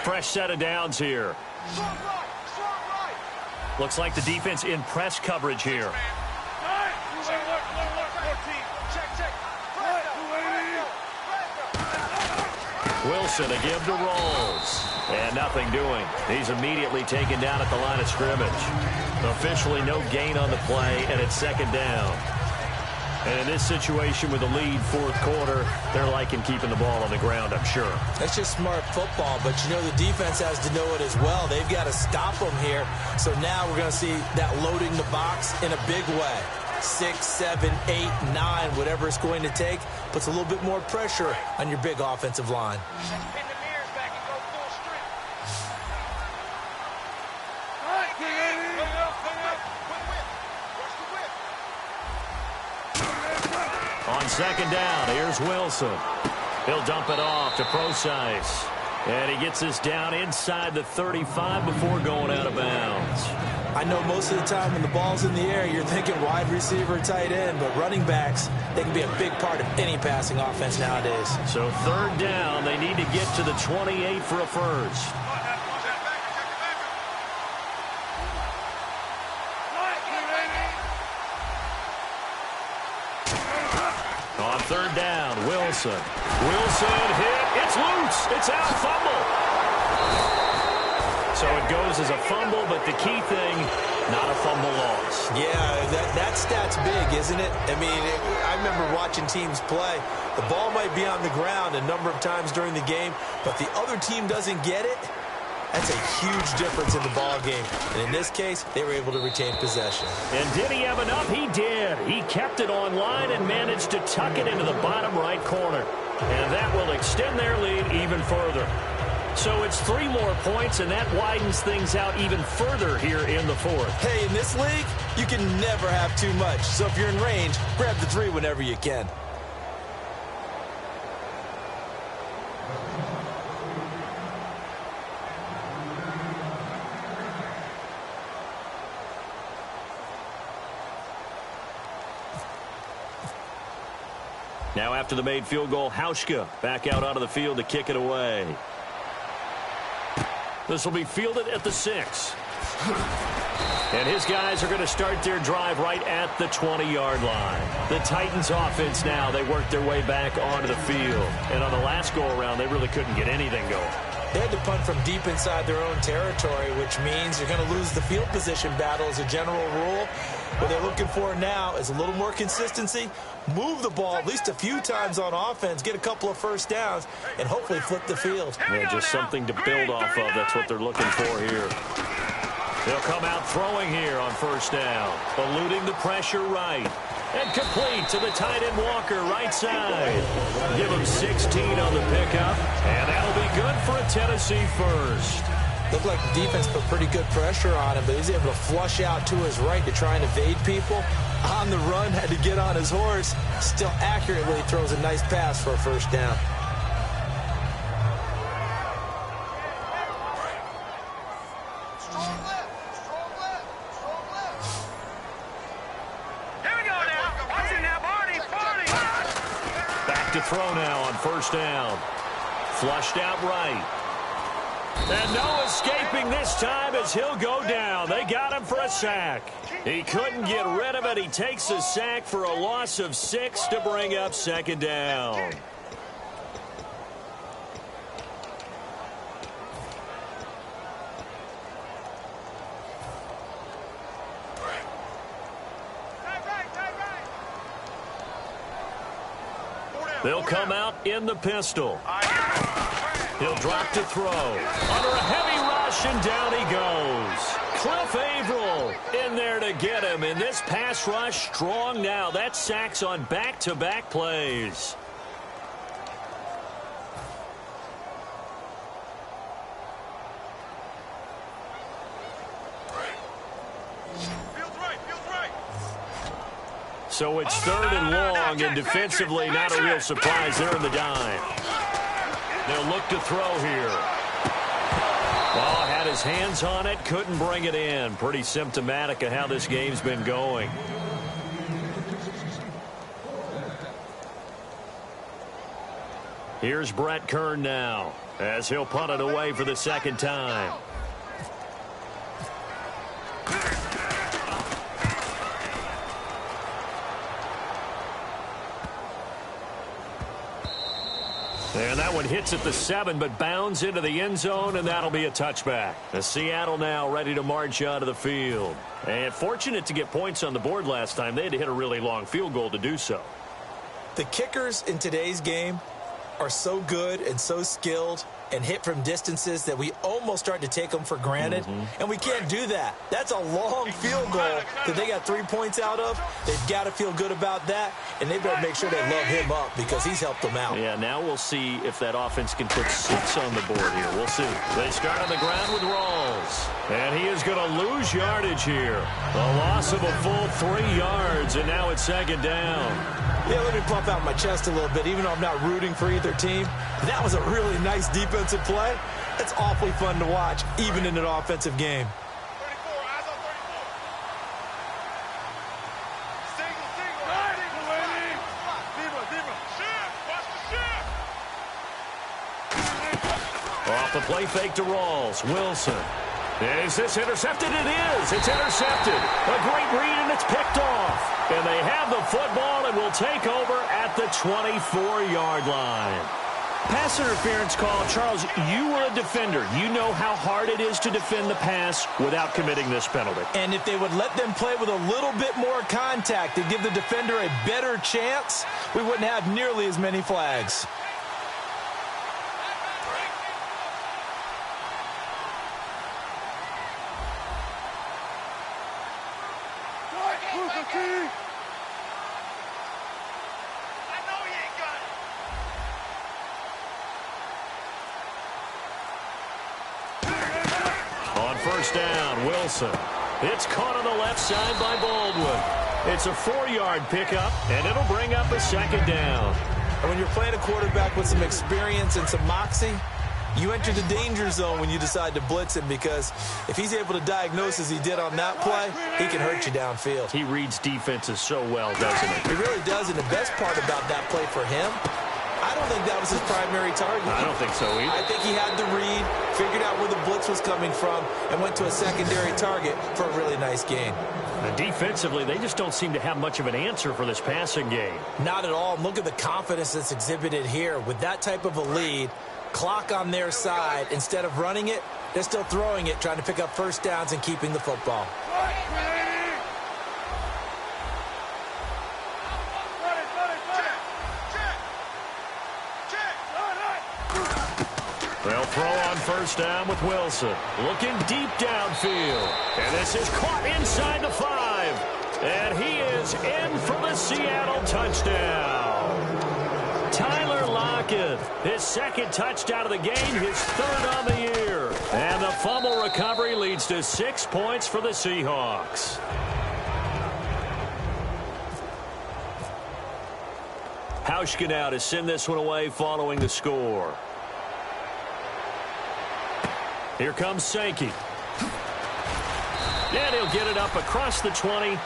Fresh set of downs here. Looks like the defense in press coverage here. Wilson to give to Rolls. And nothing doing. He's immediately taken down at the line of scrimmage. Officially no gain on the play, and it's 2nd down. And in this situation with the lead 4th quarter, they're liking keeping the ball on the ground, I'm sure. That's just smart football, but you know the defense has to know it as well. They've got to stop them here. So now we're going to see that loading the box in a big way. 6, 7, 8, 9, whatever it's going to take, puts a little bit more pressure on your big offensive line. On 2nd down, here's Wilson. He'll dump it off to Procise. And he gets this down inside the 35 before going out of bounds. I know most of the time when the ball's in the air, you're thinking wide receiver, tight end, but running backs, they can be a big part of any passing offense nowadays. So 3rd down, they need to get to the 28 for a first. On 3rd down, Wilson. Wilson hit. It's loose. It's out. Fumble. So it goes as a fumble, but the key thing, not a fumble loss. Yeah, that stat's big, isn't it? I mean, I remember watching teams play. The ball might be on the ground a number of times during the game, but the other team doesn't get it. That's a huge difference in the ball game. And in this case, they were able to retain possession. And did he have enough? He did. He kept it on line and managed to tuck it into the bottom right corner. And that will extend their lead even further. So it's 3 more points, and that widens things out even further here in the 4th. Hey, in this league, you can never have too much. So if you're in range, grab the 3 whenever you can. Now after the made field goal, Hauschka back out onto the field to kick it away. This will be fielded at the 6. And his guys are going to start their drive right at the 20-yard line. The Titans offense now, they worked their way back onto the field. And on the last go-around, they really couldn't get anything going. They had to punt from deep inside their own territory, which means you're going to lose the field position battle as a general rule. What they're looking for now is a little more consistency, move the ball at least a few times on offense, get a couple of first downs, and hopefully flip the field. Yeah, just something to build off of. That's what they're looking for here. They'll come out throwing here on first down, eluding the pressure right. And complete to the tight end Walker, right side. Give him 16 on the pickup, and that'll be good for a Tennessee first. Looked like the defense put pretty good pressure on him, but he was able to flush out to his right to try and evade people. On the run, had to get on his horse. Still accurately throws a nice pass for a first down. To throw now on first down. Flushed out right. And no escaping this time as he'll go down. They got him for a sack. He couldn't get rid of it. He takes a sack for a loss of 6 to bring up second down. They'll come out in the pistol. He'll drop to throw. Under a heavy rush, and down he goes. Cliff Averill in there to get him. And this pass rush strong now. That's sacks on back-to-back plays. So it's third and long, and defensively not a real surprise. They're in the dime. They'll look to throw here. Well, had his hands on it, couldn't bring it in. Pretty symptomatic of how this game's been going. Here's Brett Kern now, as he'll punt it away for the second time. And that one hits at the 7, but bounds into the end zone, and that'll be a touchback. The Seattle now ready to march out of the field. And fortunate to get points on the board last time. They had to hit a really long field goal to do so. The kickers in today's game are so good and so skilled and hit from distances that we almost start to take them for granted. And we can't do that. That's a long field goal that they got 3 points out of. They've got to feel good about that, and they better make sure they love him up because he's helped them out. Yeah, now we'll see if that offense can put 6 on the board here. We'll see. They start on the ground with Rawls, and he is going to lose yardage here. A loss of a full 3 yards, and now it's second down. Yeah, let me pump out my chest a little bit, even though I'm not rooting for either team. That was a really nice defensive play. It's awfully fun to watch, even in an offensive game. 34, eyes on 34. Single. Right. Zebra. Shift. Watch the shift. Off the play fake to Rawls. Wilson. Is this intercepted? It is. It's intercepted. A great read, and it's picked off. And they have the football and will take over at the 24-yard line. Pass interference call. Charles, you were a defender. You know how hard it is to defend the pass without committing this penalty. And if they would let them play with a little bit more contact to give the defender a better chance, we wouldn't have nearly as many flags. First down, Wilson. It's caught on the left side by Baldwin. It's a 4-yard pickup, and it'll bring up a second down. And when you're playing a quarterback with some experience and some moxie, you enter the danger zone when you decide to blitz him, because if he's able to diagnose as he did on that play, he can hurt you downfield. He reads defenses so well, doesn't he? He really does, and the best part about that play for him, I don't think that was his primary target. I don't think so either. I think he had the read, figured out where the blitz was coming from, and went to a secondary target for a really nice gain. And defensively, they just don't seem to have much of an answer for this passing game. Not at all. Look at the confidence that's exhibited here. With that type of a lead, clock on their side, instead of running it, they're still throwing it, trying to pick up first downs and keeping the football. They'll throw on first down with Wilson. Looking deep downfield. And this is caught inside the 5. And he is in for the Seattle touchdown. Tyler Lockett, his second touchdown of the game, his third on the year. And the fumble recovery leads to 6 points for the Seahawks. Hauschka now to send this one away following the score. Here comes Sankey. And he'll get it up across the 20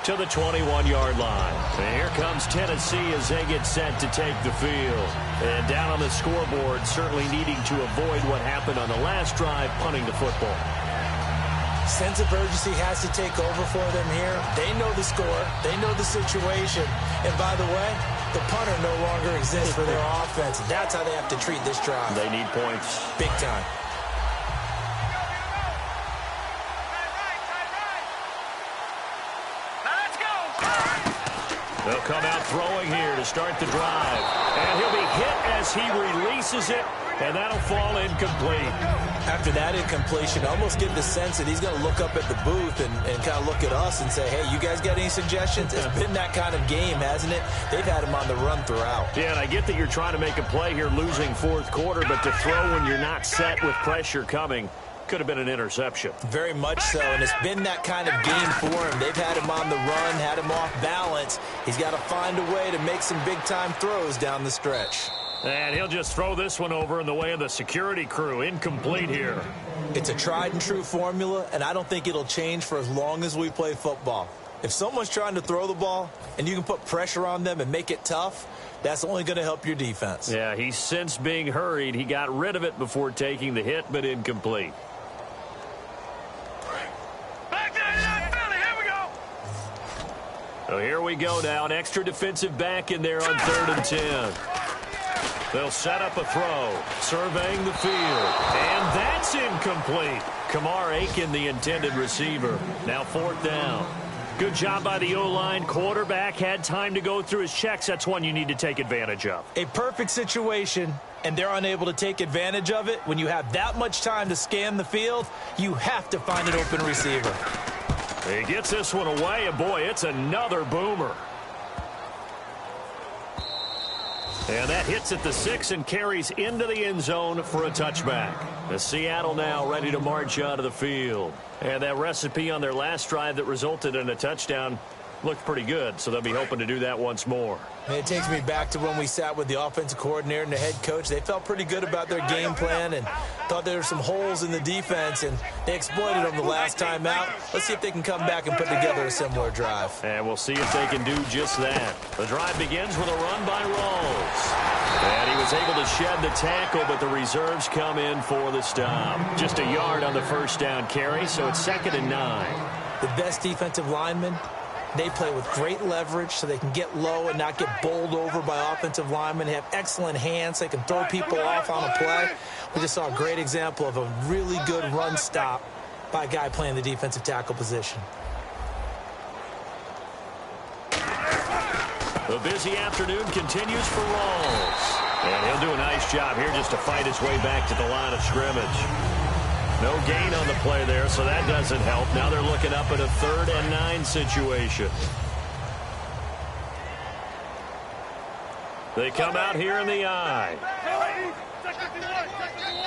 to the 21-yard line. And here comes Tennessee as they get set to take the field. And down on the scoreboard, certainly needing to avoid what happened on the last drive, punting the football. Sense of urgency has to take over for them here. They know the score. They know the situation. And by the way, the punter no longer exists for their offense. That's how they have to treat this drive. They need points. Big time. They'll come out throwing here to start the drive. And he'll be hit as he releases it, and that'll fall incomplete. After that incompletion, I almost get the sense that he's going to look up at the booth and kind of look at us and say, hey, you guys got any suggestions? It's been that kind of game, hasn't it? They've had him on the run throughout. Yeah, and I get that you're trying to make a play here losing fourth quarter, but to throw when you're not set with pressure coming could have been an interception. Very much so, and it's been that kind of game for him. They've had him on the run, had him off balance. He's got to find a way to make some big-time throws down the stretch. And he'll just throw this one over in the way of the security crew. Incomplete here. It's a tried-and-true formula, and I don't think it'll change for as long as we play football. If someone's trying to throw the ball and you can put pressure on them and make it tough, that's only going to help your defense. Yeah, he's since being hurried. He got rid of it before taking the hit, but incomplete. So here we go now. An extra defensive back in there on 3rd and 10. They'll set up a throw, surveying the field, and that's incomplete. Kamar Aiken, the intended receiver. Now 4th down. Good job by the O-line. Quarterback had time to go through his checks. That's one you need to take advantage of. A perfect situation, and they're unable to take advantage of it. When you have that much time to scan the field, you have to find an open receiver. He gets this one away, and boy, it's another boomer. And that hits at the 6 and carries into the end zone for a touchback. The Seattle now ready to march out of the field. And that recipe on their last drive that resulted in a touchdown looked pretty good, so they'll be hoping to do that once more. And it takes me back to when we sat with the offensive coordinator and the head coach. They felt pretty good about their game plan and thought there were some holes in the defense, and they exploited them the last time out. Let's see if they can come back and put together a similar drive. And we'll see if they can do just that. The drive begins with a run by Rawls. And he was able to shed the tackle, but the reserves come in for the stop. Just a yard on the first down carry, so it's 2nd and 9. The best defensive linemen, they play with great leverage so they can get low and not get bowled over by offensive linemen. They have excellent hands. They can throw people off on a play. We just saw a great example of a really good run stop by a guy playing the defensive tackle position. The busy afternoon continues for Rawls. And he'll do a nice job here just to fight his way back to the line of scrimmage. No gain on the play there, so that doesn't help. Now they're looking up at a 3rd and 9 situation. They come out here in the eye.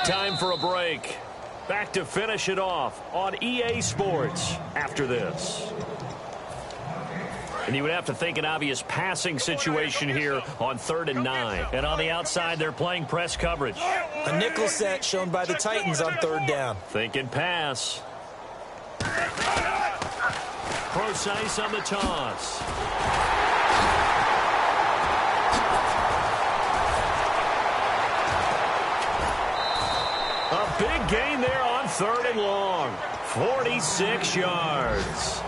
Time for a break. Back to finish it off on EA Sports after this. And you would have to think an obvious passing situation here on 3rd and 9. And on the outside, they're playing press coverage. A nickel set shown by the Titans on 3rd down. Thinking pass. Procise on the toss. big gain there on 3rd and long. 46 yards.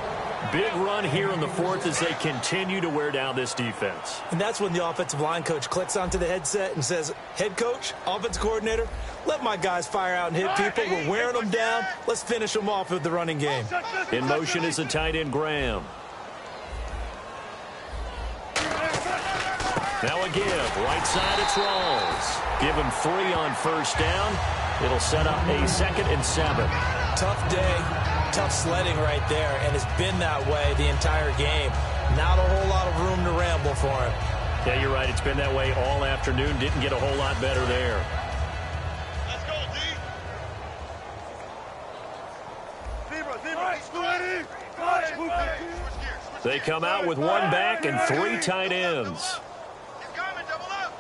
Big run here in the 4th as they continue to wear down this defense. And that's when the offensive line coach clicks onto the headset and says, head coach, offense coordinator, let my guys fire out and hit people. We're wearing them down. Let's finish them off with the running game. In motion is the tight end, Graham. Now a give. Right side, it's Rawls. Give him 3 on 1st down. It'll set up a 2nd and 7. Tough day, tough sledding right there, and it's been that way the entire game. Not a whole lot of room to ramble for him. Yeah, you're right. It's been that way all afternoon. Didn't get a whole lot better there. Let's go, D. They come out with 1 back and 3 tight ends. He's coming, double up.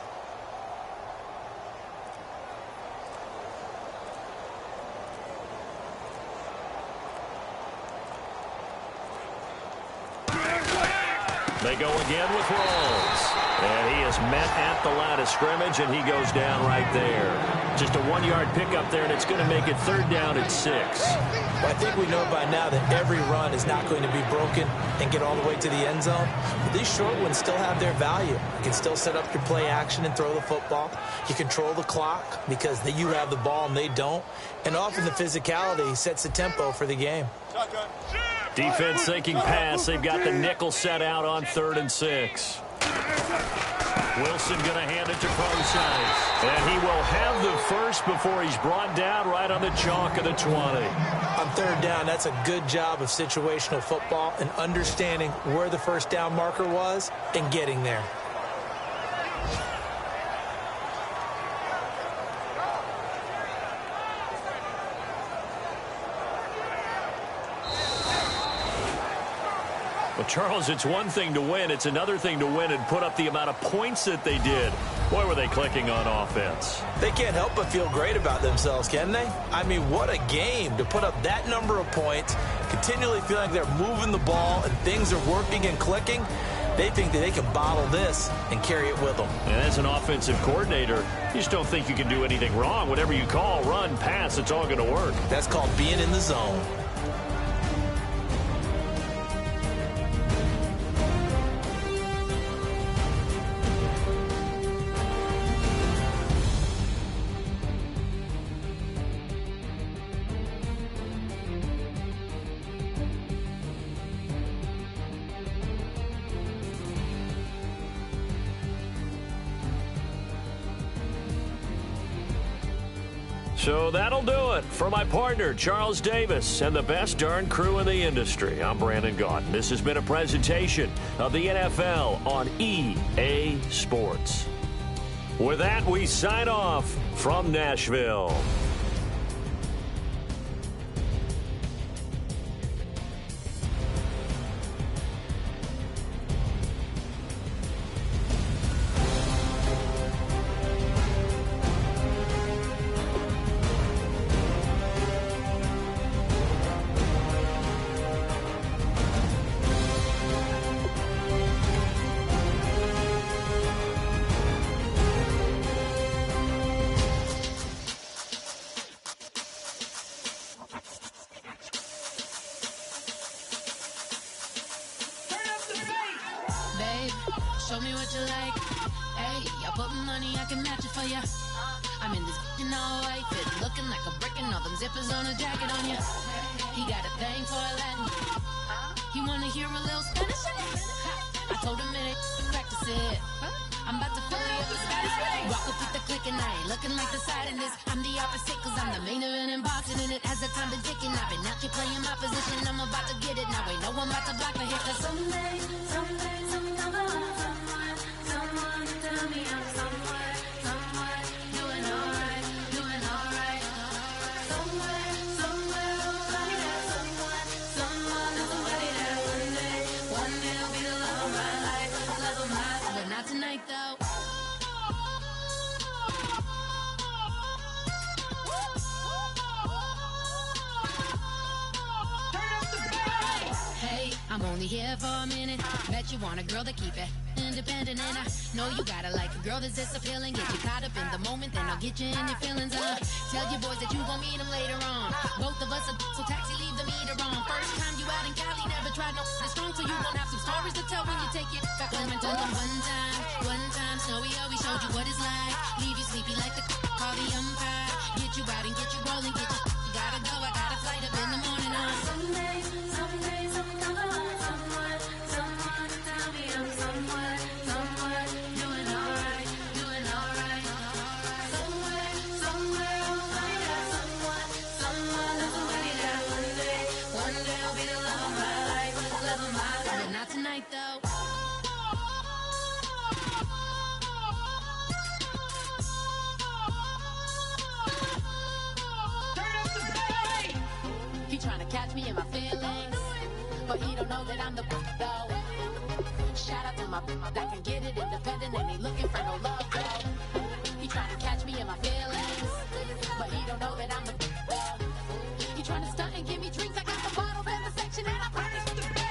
They go again with Rawls. And he is met at the line of scrimmage, and he goes down right there. Just a 1-yard pickup there, and it's going to make it 3rd down at 6. Well, I think we know by now that every run is not going to be broken and get all the way to the end zone. But these short ones still have their value. You can still set up your play action and throw the football. You control the clock because you have the ball and they don't. And often the physicality sets the tempo for the game. Defense thinking pass. They've got the nickel set out on 3rd and 6. Wilson going to hand it to Procise. And he will have the first before he's brought down right on the chalk of the 20. On 3rd down, that's a good job of situational football and understanding where the 1st down marker was and getting there. Well, Charles, it's one thing to win. It's another thing to win and put up the amount of points that they did. Boy, were they clicking on offense. They can't help but feel great about themselves, can they? I mean, what a game to put up that number of points, continually feel like they're moving the ball and things are working and clicking. They think that they can bottle this and carry it with them. And as an offensive coordinator, you just don't think you can do anything wrong. Whatever you call, run, pass, it's all going to work. That's called being in the zone. So that'll do it for my partner, Charles Davis, and the best darn crew in the industry. I'm Brandon Gaudin. This has been a presentation of the NFL on EA Sports. With that, we sign off from Nashville. Show me what you like. Hey, I put money, I can match it for ya. I'm in this all white fit, looking like a brick and all them zippers on a jacket on ya. He got a thing for a Latin. He wanna hear a little Spanish? I told him it ain't practice it. I'm about to fill you up with Spanish. Walk up with the click and I ain't looking like the side in this. I'm the opposite cause I'm the main event in boxing and it has the time been ticking. I've been out here playing my position, I'm about to get it. Now ain't no one about to block me here cause someday, someone tell me I'm somewhere, doing alright. Somewhere, somebody that someone is somebody that one day will be the love of my life, but not tonight though. Hey, I'm only here for a minute. Bet you want a girl to keep it. independent, and I know you gotta like a girl that's this appealing. Get you caught up in the moment, then I'll get you in your feelings. Tell your boys that you gon' meet them later on. Both of us are so taxi, leave the meter on. First time you out in Cali, never tried no strong, so you gon' have some stories to tell when you take it back home and tell them one time, Snowy always showed you what it's like. Leave you sleepy like the call the umpire. Get you out and get you rolling, get you gotta go, I got a flight up in the morning on. Some days I'm someone to tell me I'm someone, doing alright. Somewhere I'll find out someone that's somebody that one day I'll be the love of my life, but not tonight though. Trying to catch me in my feelings, but he don't know that I'm the though. Shout out to my that can get it independent and ain't looking for no love though. He trying to catch me in my feelings, but he don't know that I'm the though. He trying to stunt and give me drinks. I got the bottles in the section and I promise to pay.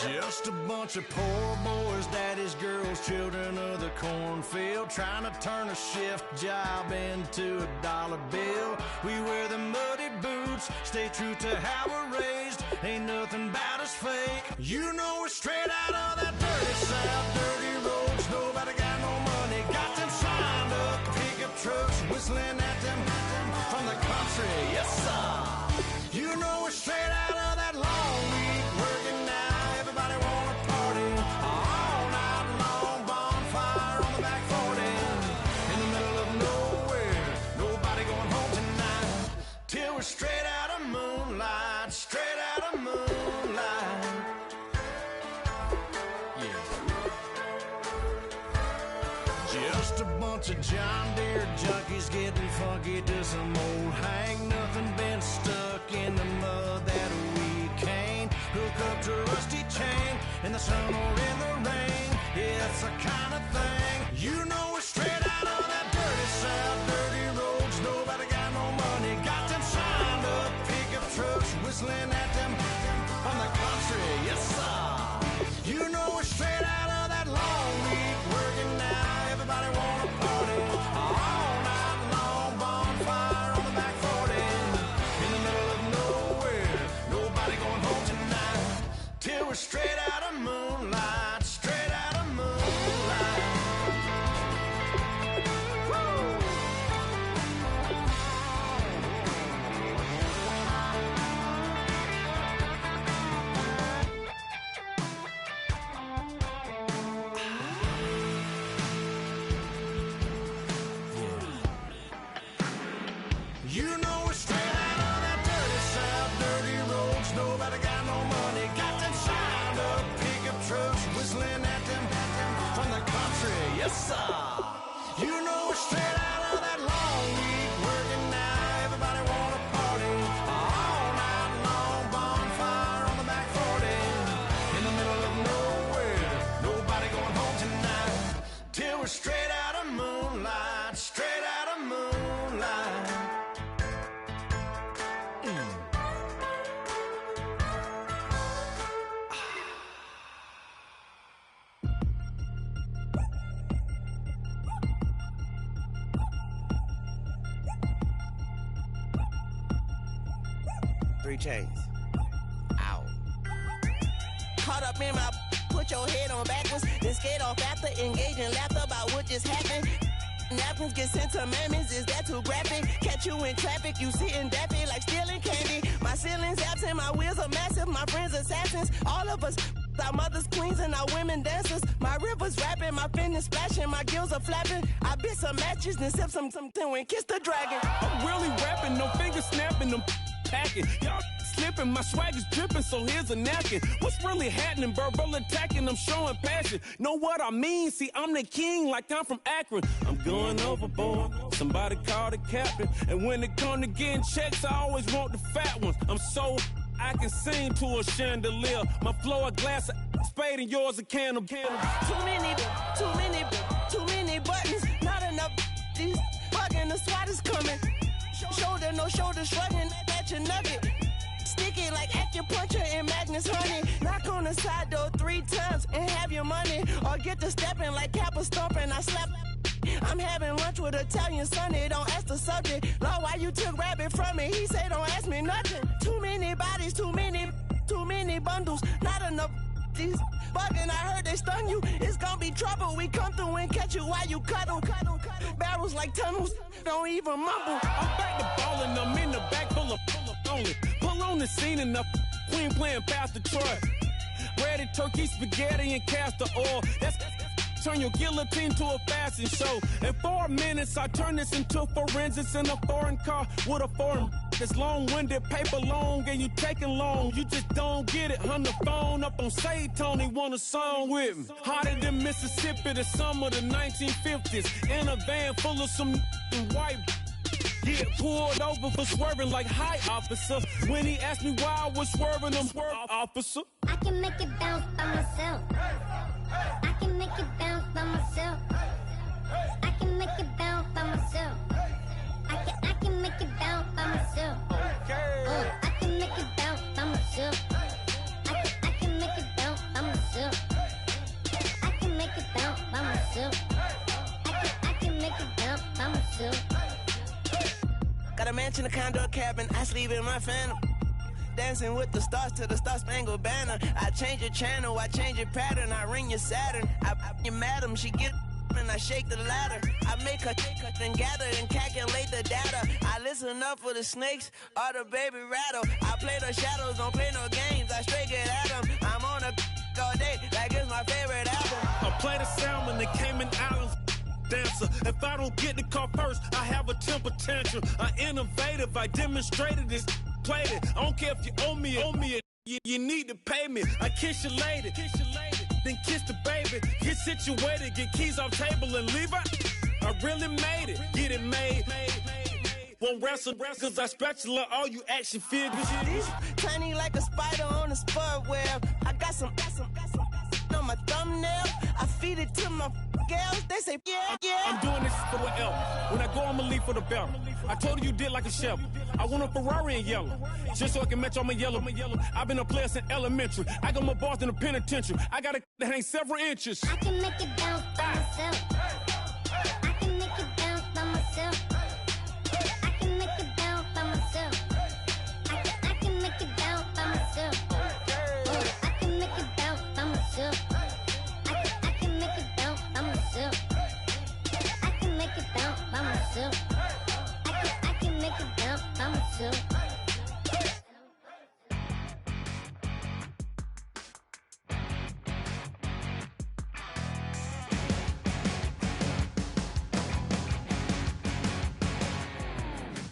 Just a bunch of poor boys, daddy's girls, children of the cornfield, trying to turn a shift job into a dollar bill. We wear the muddy boots, stay true to how we're raised. Ain't nothing about us fake. You know we're straight out of that dirty south, dirty roads. Nobody got no money, got them signed up pickup trucks, whistling at them from the country. Yes, sir. You know we're straight out of that long week working now. Everybody wanna party all night long, bonfire on the back 40, in the middle of nowhere, nobody going home tonight, till we're straight out of moonlight, straight out of moonlight. Yeah. Just a bunch of John Deere junkies getting funky to some old hang, nothing been stuck in the mud that we can't hook up to rusty chain in the sun or in the rain. Yeah, it's the kind of thing. You know we're straight out of that dirty south, dirty roads. Nobody got no money, got them signed up pickup trucks, whistling at them from the country. Yes, sir. You know we're straight out of that long week working now. Everybody wanna party all night long, bonfire on the back 40, in the middle of nowhere, nobody going home tonight, till we're straight out of moonlight, straight out of moonlight. Woo! You know we're straight out of that dirty south, dirty roads. Nobody got no money, got them signed up pickup trucks, whistling at them from the country. Yes, sir. You know we're straight out of that long week working now. Everybody wanna party all night long, bonfire on the back 40, in the middle of nowhere, nobody going home tonight, till we're straight out of moonlight, straight out of moonlight. Three chains. Ow. Caught up in my, put your head on backwards, then skate off after engaging laughter about what just happened. Napkins get sent to mammies, is that too graphic? Catch you in traffic, you sitting daffy like stealing candy. My ceilings absent, my wheels are massive, my friends assassins. All of us, our mothers queens and our women dancers. My rivers rapping, my fingers splashing, my gills are flapping. I bit some matches, then sip something and kiss the dragon. I'm really rapping, no fingers snapping, them packing. Y'all slipping, my swag is dripping, so here's a napkin. What's really happening? Verbal attacking, I'm showing passion. Know what I mean? See, I'm the king like I'm from Akron. I'm going overboard, somebody call the captain. And when it come to getting checks, I always want the fat ones. I'm so I can sing to a chandelier. My flow a glass of spade and yours a can of. Too many buttons. Not enough. These bugging, the SWAT is coming. Shoulder, no shoulder, shrugging at your nugget. Sticky like acupuncture and Magnus honey. Knock on the side door 3 times and have your money. Or get to stepping like Kappa stomping. I slap. I'm having lunch with Italian Sonny. Don't ask the subject. Lord, why you took rabbit from me? He say don't ask me nothing. Too many bodies, too many bundles. Not enough. These bugging, I heard they stung you. It's gonna be trouble. We come through and catch you while you cuddle. Barrels like tunnels. Don't even mumble. I'm back to ballin'. I'm in the back full of only. Pull on the scene and the queen playing Pastor Troy. Ready turkey, spaghetti, and castor oil. That's turn your guillotine to a fashion show. In 4 minutes, I turn this into forensics in a foreign car with a foreign. It's long-winded, paper long, and you taking long. You just don't get it. On the phone up on Say Tony, want a song with me. Hotter than Mississippi, the summer of the 1950s. In a van full of some white. Get pulled over for swerving like hi, officer. When he asked me why I was swerving, I'm officer. I can make it bounce by myself. I can make it bounce by myself. I can make it bounce by myself. I can make it bounce by myself. I can make it bounce by myself. I can make it bounce by myself. I can make it bounce by myself. I can make it bounce by myself. Got a mansion, a condo, a cabin. I sleep in my phantom. Dancing with the stars to the Star-Spangled Banner. I change your channel, I change your pattern. I ring your Saturn. I your madam, she get and I shake the ladder. I make her then gather and calculate the data. I listen up for the snakes or the baby rattle. I play the shadows, don't play no games. I straight get at them. I'm on a all day like it's my favorite album. I play the salmon, the Cayman Islands. Dancer. If I don't get the car first, I have a temper tantrum. I innovative, I demonstrated this, played it. I don't care if you owe me it. You need to pay me. I kiss your lady, then kiss the baby. Get situated, get keys off table and leave out. I really made it, get it made. Won't wrestle, cause I spatula all you action figures. Tiny like a spider on a spud web. I got some on my thumbnail. I feed it to my girls. They say, yeah. I'm doing this for the L. When I go, I'ma leave for the belt. I told you did like a chef. I want a Ferrari in yellow, just so I can match all my yellow. I've been a player since elementary. I got more bars than a penitentiary. I got a that hang several inches. I can make it bounce by myself. I can make it bounce by myself. I can make it bounce by myself. I can make it bounce by myself. I can make it bounce by myself. I can make it bounce by myself. I can make it bounce by myself. I can make it bounce by myself.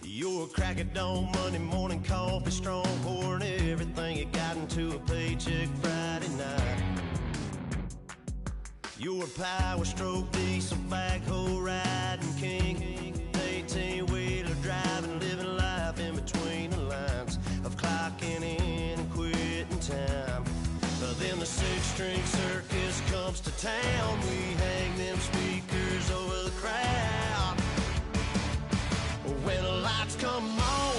You're a crack at dawn, Monday morning coffee, strong, pouring everything you got into a paycheck Friday night. You're a power stroke, diesel backhoe riding king, 18-wheeler driving, living life in between the lines of clocking in and quitting time. But then the six-string circus comes to town, we hang them speakers over the crowd. When the lights come on,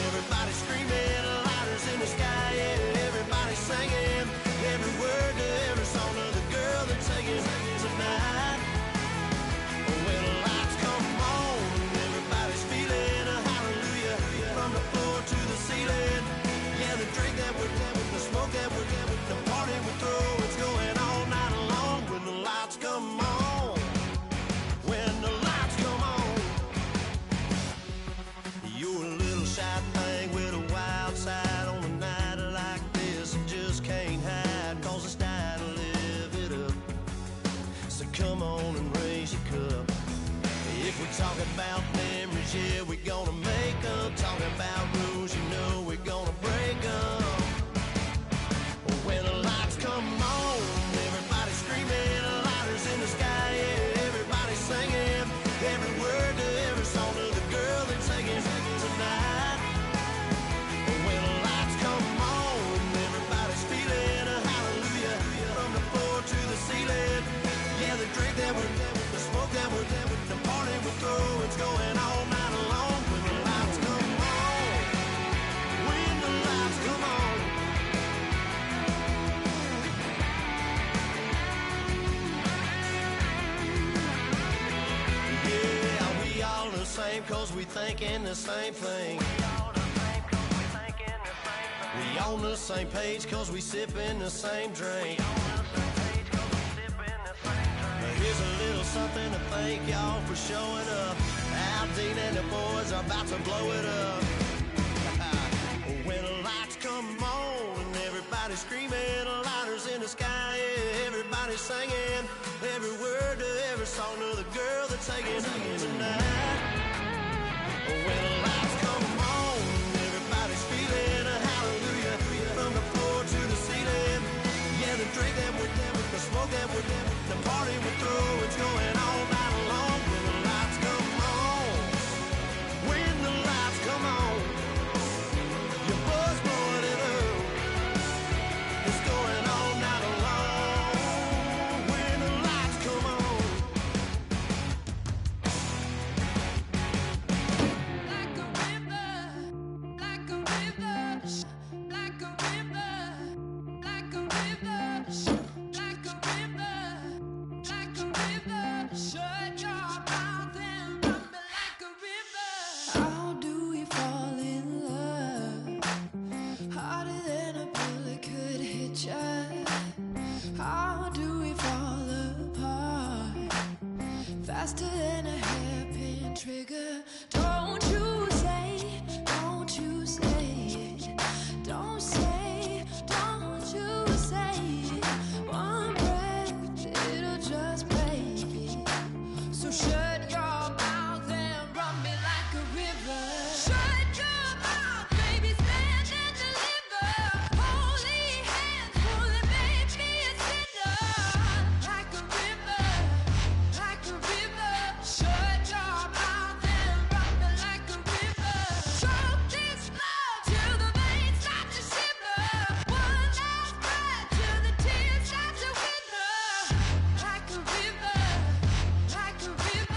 everybody's screaming, lighters in the sky, yeah, everybody's singing every word to every song of the girl they're taking tonight. When the lights come on, everybody's feeling a hallelujah from the floor to the ceiling. Yeah, the drink that we're getting, the smoke that we're getting, the party we throw, it's going all night long. When the lights come on, when the lights come on. You're a little shy thing with a wild side on a night like this. You just can't hide, cause it's time to live it up. So come on and raise your cup. If we talk about memories, yeah, we're gonna make them. Talking about rules, you know we're gonna break them. When the lights come on, everybody's screaming, lighters in the sky, yeah, everybody's singing every word to every song of the girl they're taking tonight. When the lights come on. same cause we thinking the same thing. We on the same page cause we sipping the same drink. Here's a little something to thank y'all for showing up. Aldine and the boys are about to blow it up. When the lights come on and everybody's screaming, lighters in the sky, yeah, everybody's singing every word to every song of the girl that's taking tonight. When the lights come on, everybody's feeling a hallelujah from the floor to the ceiling. Yeah, the drink that with them, the smoke that with them, the party we throw, it's going all night long. When the lights come on, when the lights come on, your buzz blowing it up, it's going all night long. When the lights come on. Like a river, like a river, like a river, like a river, like a river, like a river. Shut your mouth and run me like a river. How do we fall in love? Harder than a bullet could hit ya. How do we fall apart? Faster than a hairpin trigger. Don't you say, don't you say it. Don't say, don't you say it. One breath, it'll just break it. So shut your mouth and run me like a river. Shut your mouth, baby, stand and deliver. Holy hands, pulling, make me a sinner. Like a river, like a river. Shut your mouth and run me like a river. Choke this love till the veins start to shiver. One last breath till the tears start to wither. Like a river, like a river.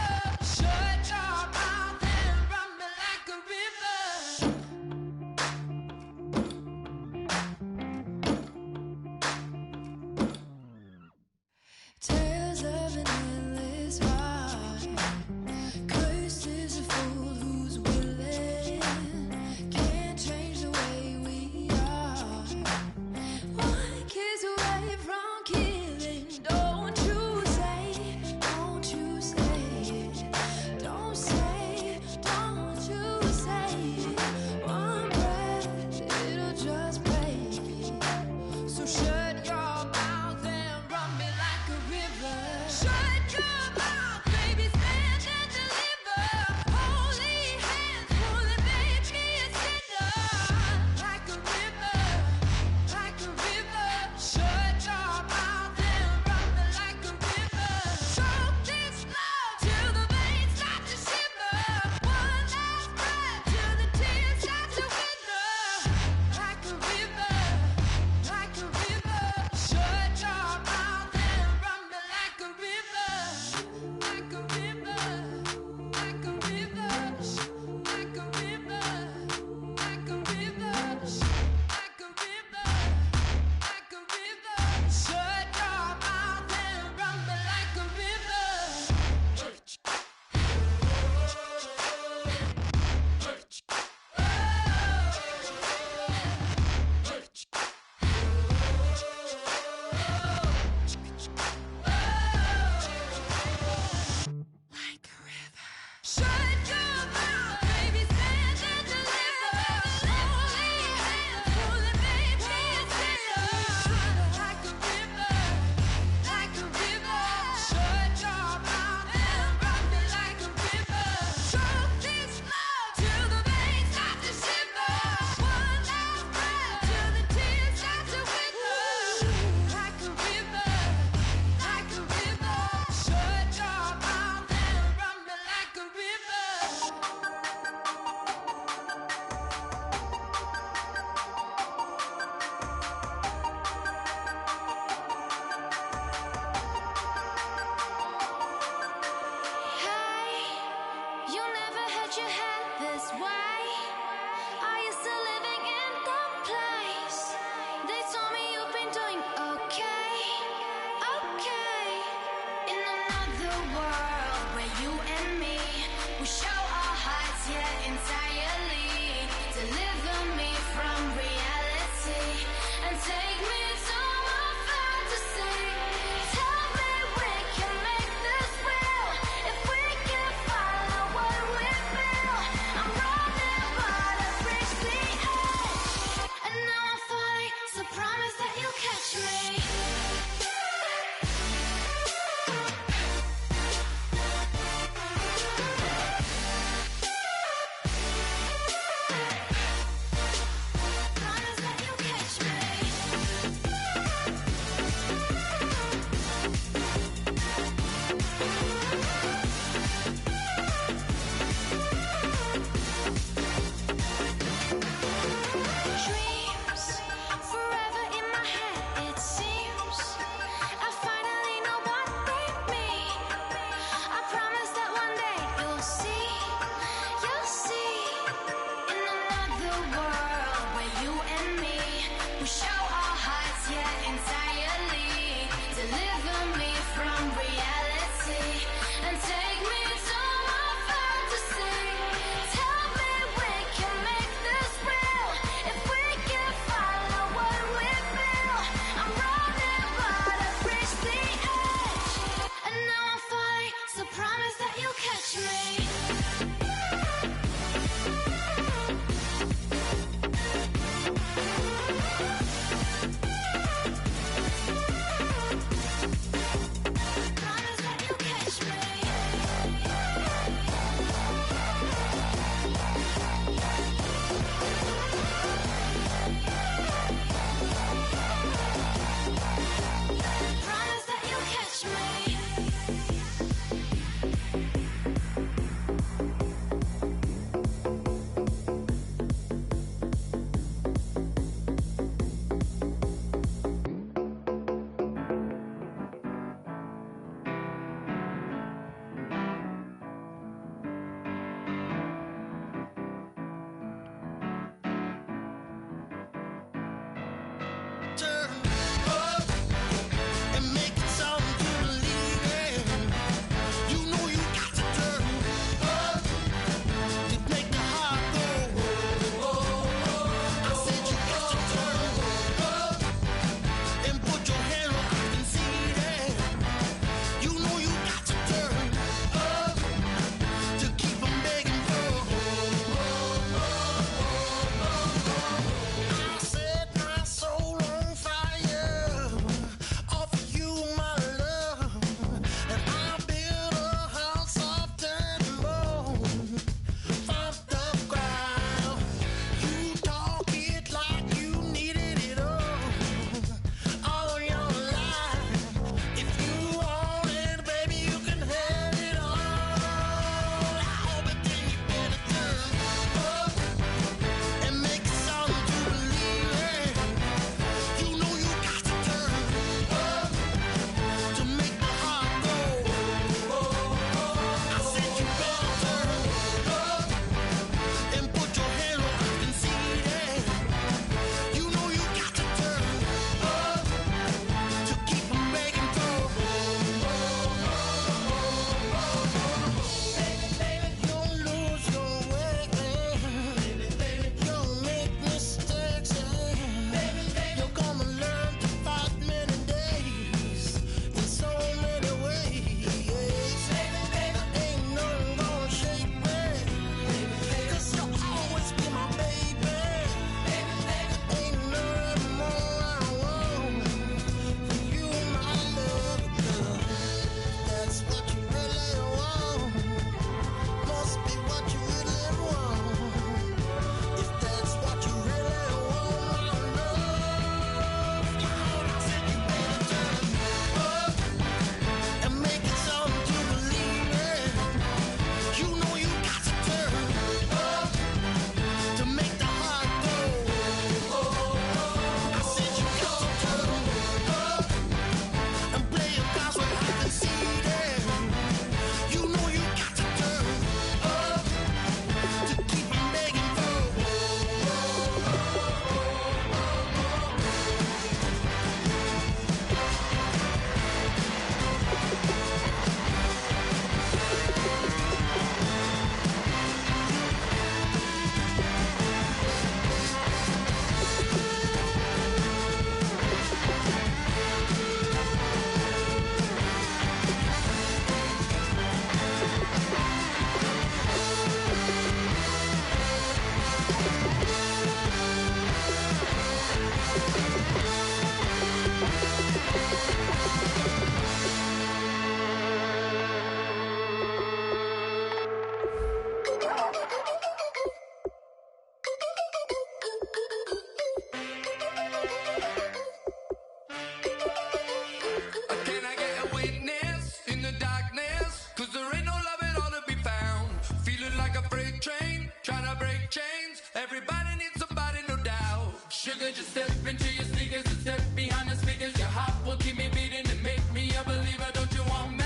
Sugar, just step into your sneakers and step behind the speakers. Your heart will keep me beating and make me a believer. Don't you want me?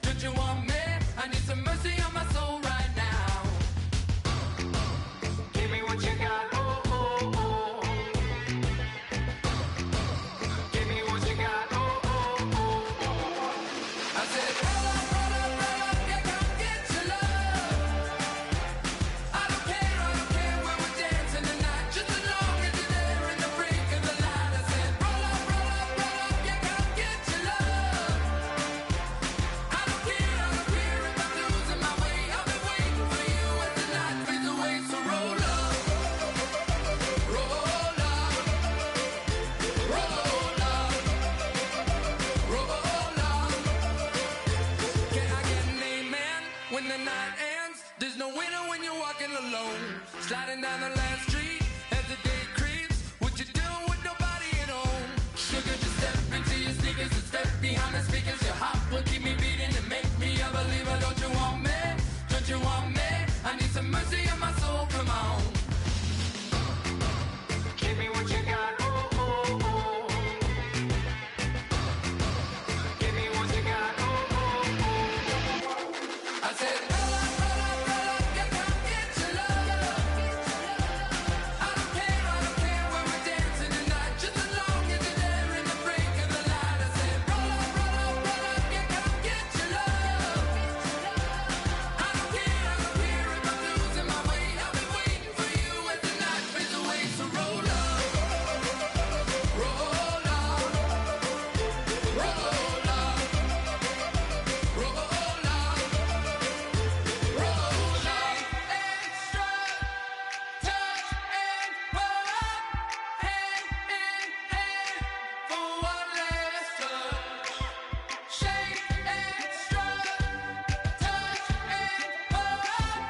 Don't you want me? I need some mercy on my soul right now. Give me what you got. Oh, oh, oh. Give me what you got. Oh, oh, oh. I said, roll up, yeah, come get your love. I don't care when we're dancing tonight, just as long as you're there in the brink of the light. I said, roll up, yeah, come get your love. I don't care if I'm losing my way. I've been waiting for you as the night fades away. So roll up, roll up, roll up, roll up. Can I get an amen when the night ends? There's no winner when you're walking alone. Sliding down the last street as the day creeps. What you doing with nobody at home? Sugar, just step into your sneakers and step behind the speakers. Your heart will keep me beating and make me a believer. Don't you want me? Don't you want me? I need some mercy on my soul. Come on. Give me what you got. Oh, oh, oh. Give me what you got. Oh, oh, oh. I said, roll up, yeah, come get your love. I don't care when we're dancing tonight, just as long as you're there in the brink of the light. I said, roll up, yeah, come get your love. I don't care if I'm losing my way. I've been waiting for you as the night fades away. So roll up, roll up, roll up, roll up. Roll up, extra, touch and pull up, hand in hand for one last touch. Shake extra, touch and pull up,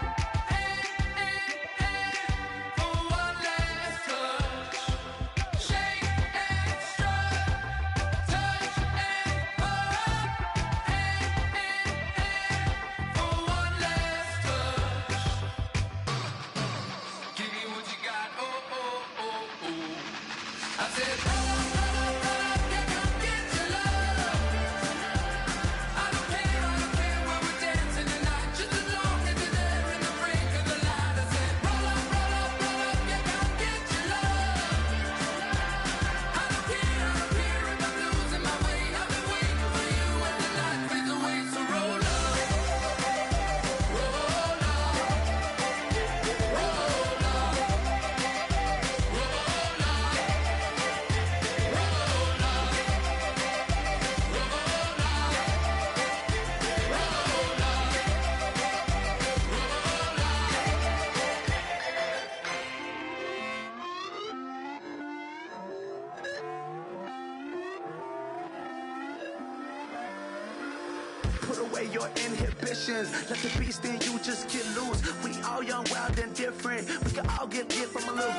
hand in hand for one last touch. Shake extra, touch and pull up, hand in hand for one last touch. Give me what you got. Oh, oh, oh, oh. I said, roll up, yeah, come get your love. I don't care when we're dancing tonight, just as long as you're there in the brink of the light. I said, roll up, yeah, come get your love. I don't care if I'm losing my way. I've been waiting for you as the night fades away. So roll up, roll up, roll Put away your inhibitions. Let the beast in you just get loose. We all young, wild, and different. We can all get lit from a little.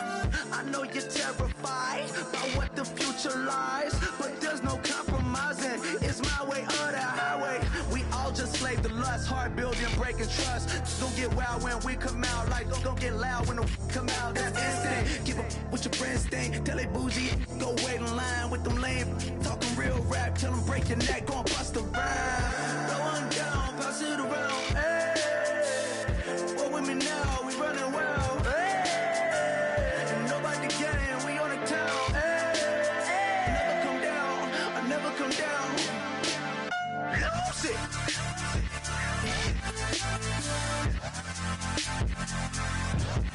I know you're terrified by what the future lies, but there's no compromising. It's my way or the highway. We all just slave the lust, heart building, breaking trust. Don't get wild when we come out. Like don't get loud when the come out. That's instant. Give up what your friends think. Tell they bougie, go wait in line with them lame. Talking real rap, tell them break your neck, go and bust a rhyme. Going down, pass it around. Hey, what with me now? We running wild. Hey, and nobody getting, we on the town. Hey, never come down, I never come down. Lose it.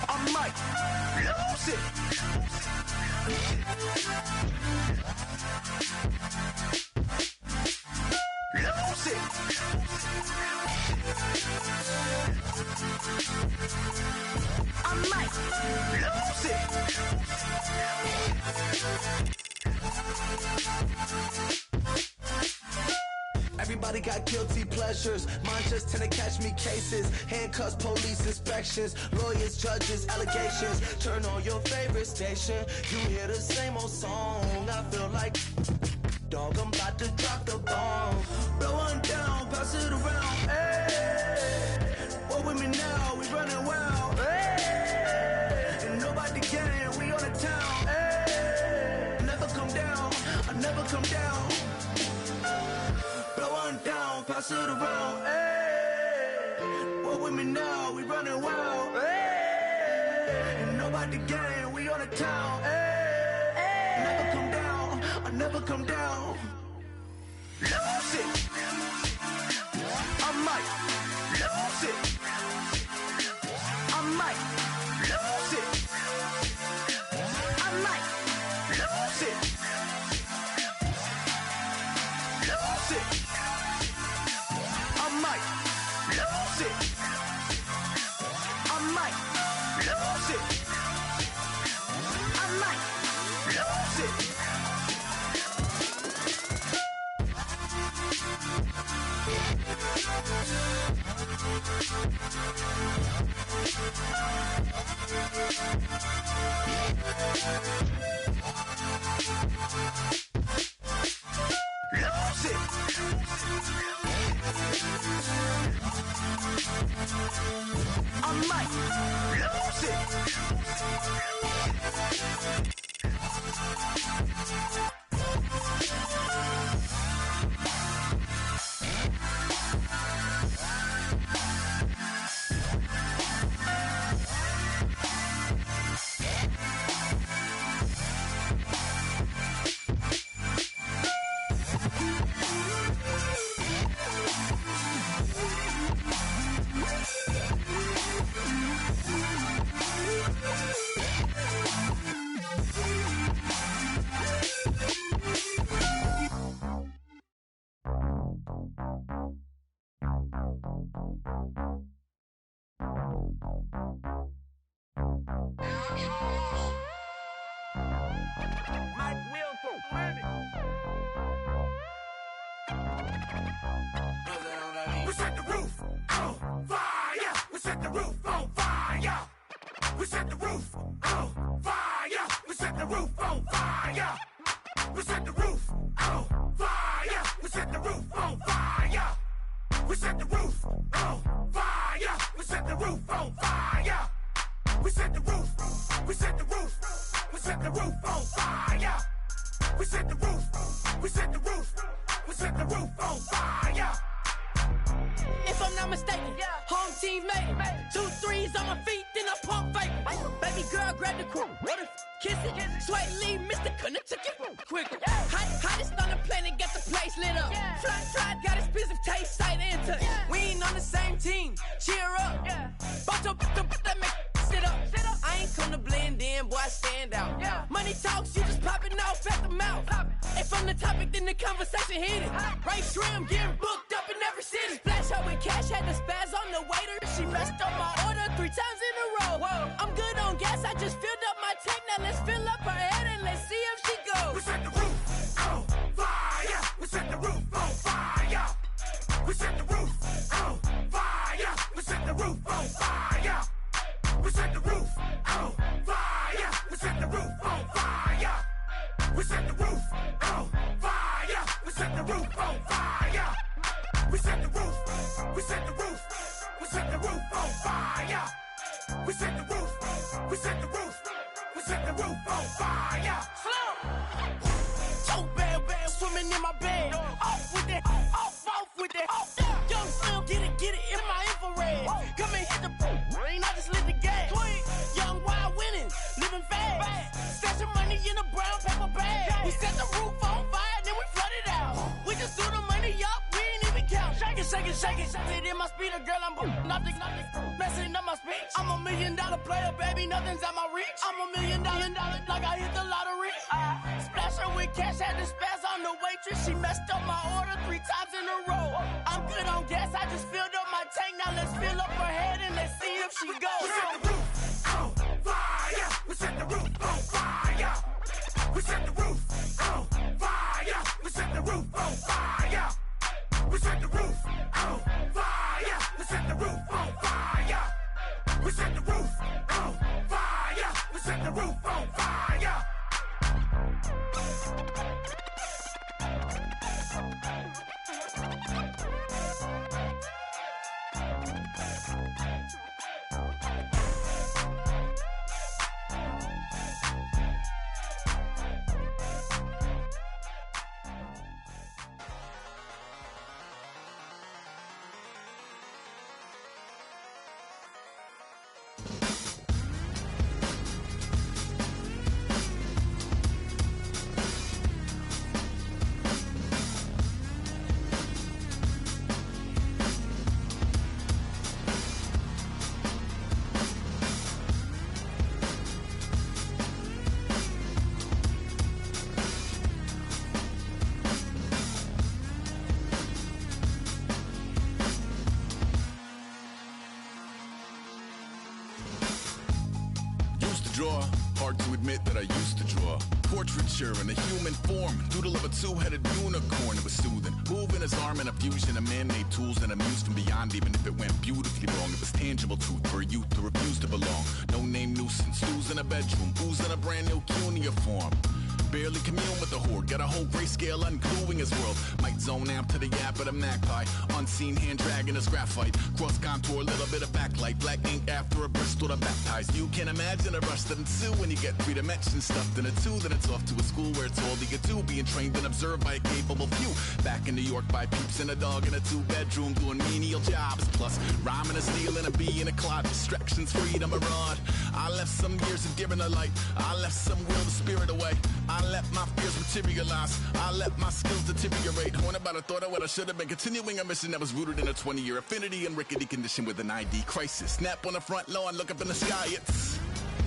I might lose it. Lose it. I might lose it. Everybody got guilty pleasures. Mine just tend to catch me cases. Handcuffs, police inspections, lawyers, judges, allegations. Turn on your favorite station. You hear the same old song. I feel like dog, I'm about to drop the bomb. Blow one down, pass it around. Hey, what with me now? We running wild. Hey, and nobody getting, we on the town. Hey, sides of the road. Hey, walk with me now, we running wild. Hey, and nobody gang, we on the town. Hey, never come down, I never come down. Lose it, I might lose it. I might lose it. I might lose it. Lose it. I might lose it. I might lose it. I might lose it. Lose it. I might lose it. We set the roof on fire. We set the roof on fire. We set the roof on fire. We set the roof on fire. We set the roof on fire. We set the roof on fire. We set the roof on fire. We set the roof on fire. We set the roof. We set the roof. We set the roof on fire. We set the roof. We set the roof. We set the roof on fire. If I'm not mistaken, home team made it. 2 3s on my feet, then I pump fake. Baby girl, grab the crew. What if kiss it? Sweat leave, Mr. Couldn't took it quicker. Hottest on the planet, got the place lit up. Fly, got expensive taste, sight and touch. We ain't on the same team. Cheer up. Both your that make sit up. I ain't come to blend in, boy, I stand out. Money talks, you just popping off at the mouth. If I'm the topic, then the conversation hit it. Right shrimp, getting booked up in every city. Splash her with cash, had the spaz on the waiter. She messed up my order 3 times in a row. I'm good on gas, I just filled up my tank. Now let's fill up her head and let's see if she goes. We set the roof on fire. We set the roof on fire. We set the roof on fire. We set the roof on fire. We set the roof on fire. We set the roof on fire. We set the roof on fire. We set the roof on fire. We set the roof. We set the roof. We set the roof on fire. We set the roof. We set the roof. We set the roof on fire. So bad, swimming in my bed. Off with that, off with that. Young Slim, get it in my infrared. Come and hit the rain, I just lit the gas. Young wild winning, living fast. Stash your money in a brown paper bag. We set the roof on fire, then we flood it out. We just threw the money up, we ain't even count. Shake it, shake it, shake it. It in my speeder, girl, I'm nothing, messing up my speech. I'm $1 million player, baby, nothing's at my reach. I'm $1 million, like I hit the lottery. Splash her with cash, had the spaz on the waitress. She messed up my order 3 times in a row. I'm good on gas, I just filled up my tank. Now let's fill up her head and let's see if she goes. We set the roof on fire. We set the roof on fire. We set the roof on fire. We set the roof on fire. We set the roof on fire. We set the roof on fire. We set the roof on fire. We set the roof on fire. hard to admit that I used to draw. Portraiture in a human form, doodle of a two-headed unicorn. It was soothing, moving his arm in a fusion of man-made tools and amused from beyond. Even if it went beautifully wrong, it was tangible truth for a youth to refuse to belong. No-name nuisance, stews in a bedroom, booze in a brand new cuneiform. Barely commune with the horde, got a whole grayscale ungluing his world. Might zone amp to the yap of the magpie, unseen hand dragging his graphite. Cross contour, little bit of backlight, black ink after a Bristol to baptize. You can imagine a rush that ensue when you get 3 dimensions stuffed in a 2. Then it's off to a school where it's all you can do, being trained and observed by a capable few. Back in New York by peeps and a dog in a 2-bedroom doing menial jobs. Plus rhyming and stealing a bee in a cloud, distractions, freedom, a rod. I left some years of giving a light, I left some will, the spirit away. I let my fears materialize, I let my skills deteriorate. Horn about a thought of what I should have been, continuing a mission that was rooted in a 20-year affinity and rickety condition with an ID crisis. Snap on the front lawn, look up in the sky, it's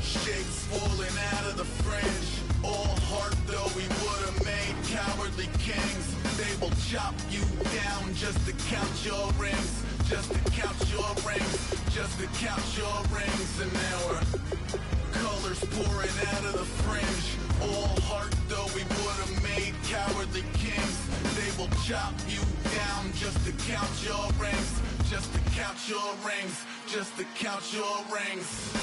shapes falling out of the fringe. All heart though we would have made cowardly kings. They will chop you down just to count your rings, just to count your rings, just to count your rings. And now we're colors pouring out of the fringe. All heart though we would have made cowardly kings. They will chop you down just to count your rings, just to count your rings, just to count your rings.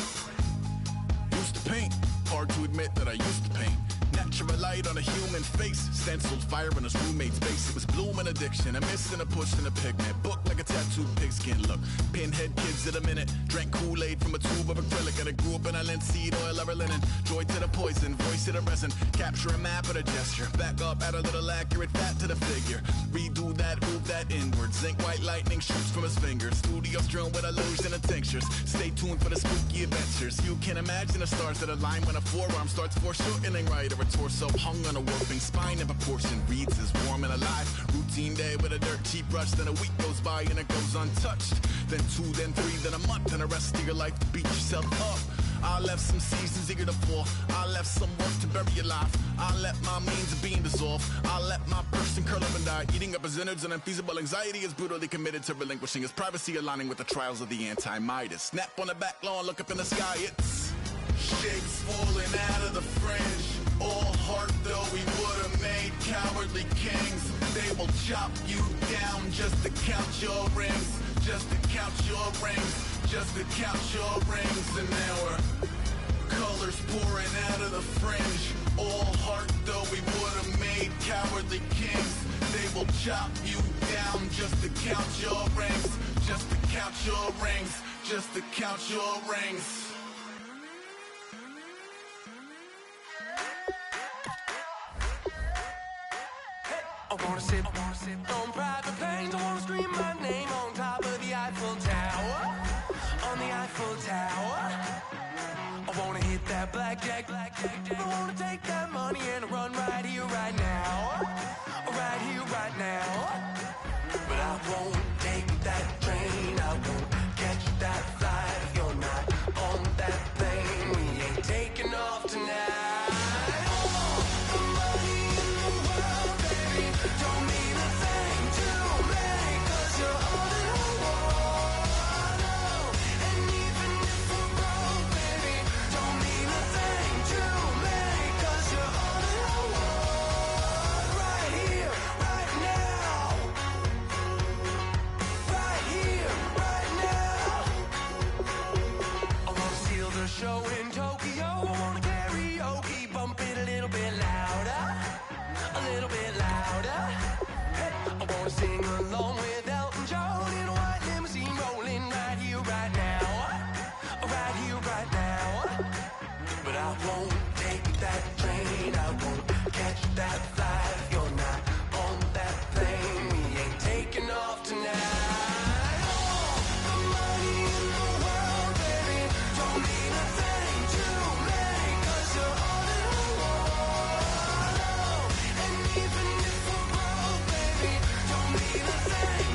Used to paint, hard to admit that I used to paint. Natural light on a human face, stenciled fire in his roommate's face. It was blooming addiction, a miss and a push and a pigment. Book like a tattooed pigskin look. Pinhead kids at a minute. Drank Kool-Aid from a tube of acrylic. And I grew up in a linseed oil ever linen. Joy to the poison, voice to the resin. Capture a map of a gesture. Back up, add a little accurate fat to the figure. Redo that, move that inward. Zinc white lightning shoots from his fingers. Studio strewn with illusion and tinctures. Stay tuned for the spooky adventures. You can imagine the stars that align when a forearm starts foreshortening right. Or a torso hung on a warping spine in proportion. Reads as warm and alive. Routine day with a dirt cheap brush. Then a week goes by and it goes untouched. Then 2, then 3, then a month. And the rest of your life to beat yourself up. I left some seasons eager to fall. I left some work to bury your life. I let my means of being dissolved. I let my person curl up and die. Eating up his innards and unfeasible anxiety is brutally committed to relinquishing his privacy, aligning with the trials of the anti-Midas. Snap on the back lawn, look up in the sky, it's shapes falling out of the fringe. All heart though we would have made cowardly kings. They will chop you down just to count your rings, just to count your rings, just to count your rings. And now we're colors pouring out of the fringe. All heart though we would have made cowardly kings. They will chop you down just to count your rings, just to count your rings, just to count your rings. I wanna sit on private planes. I wanna scream my name on top of the Eiffel Tower, on the Eiffel Tower. I wanna hit that blackjack. I wanna take that money and run right here, right now, right here, right now. But I won't take that train. I won't catch that flight if you're not on that plane. We ain't taking off tonight. Show in Tokyo, I wanna karaoke, bump it a little bit louder, a little bit louder. Hey, I wanna sing along with Elton John in a white limousine, rolling right here, right now, right here, right now. But I won't take that train, I won't catch that flight if you're not on that plane. We ain't taking off tonight. Thing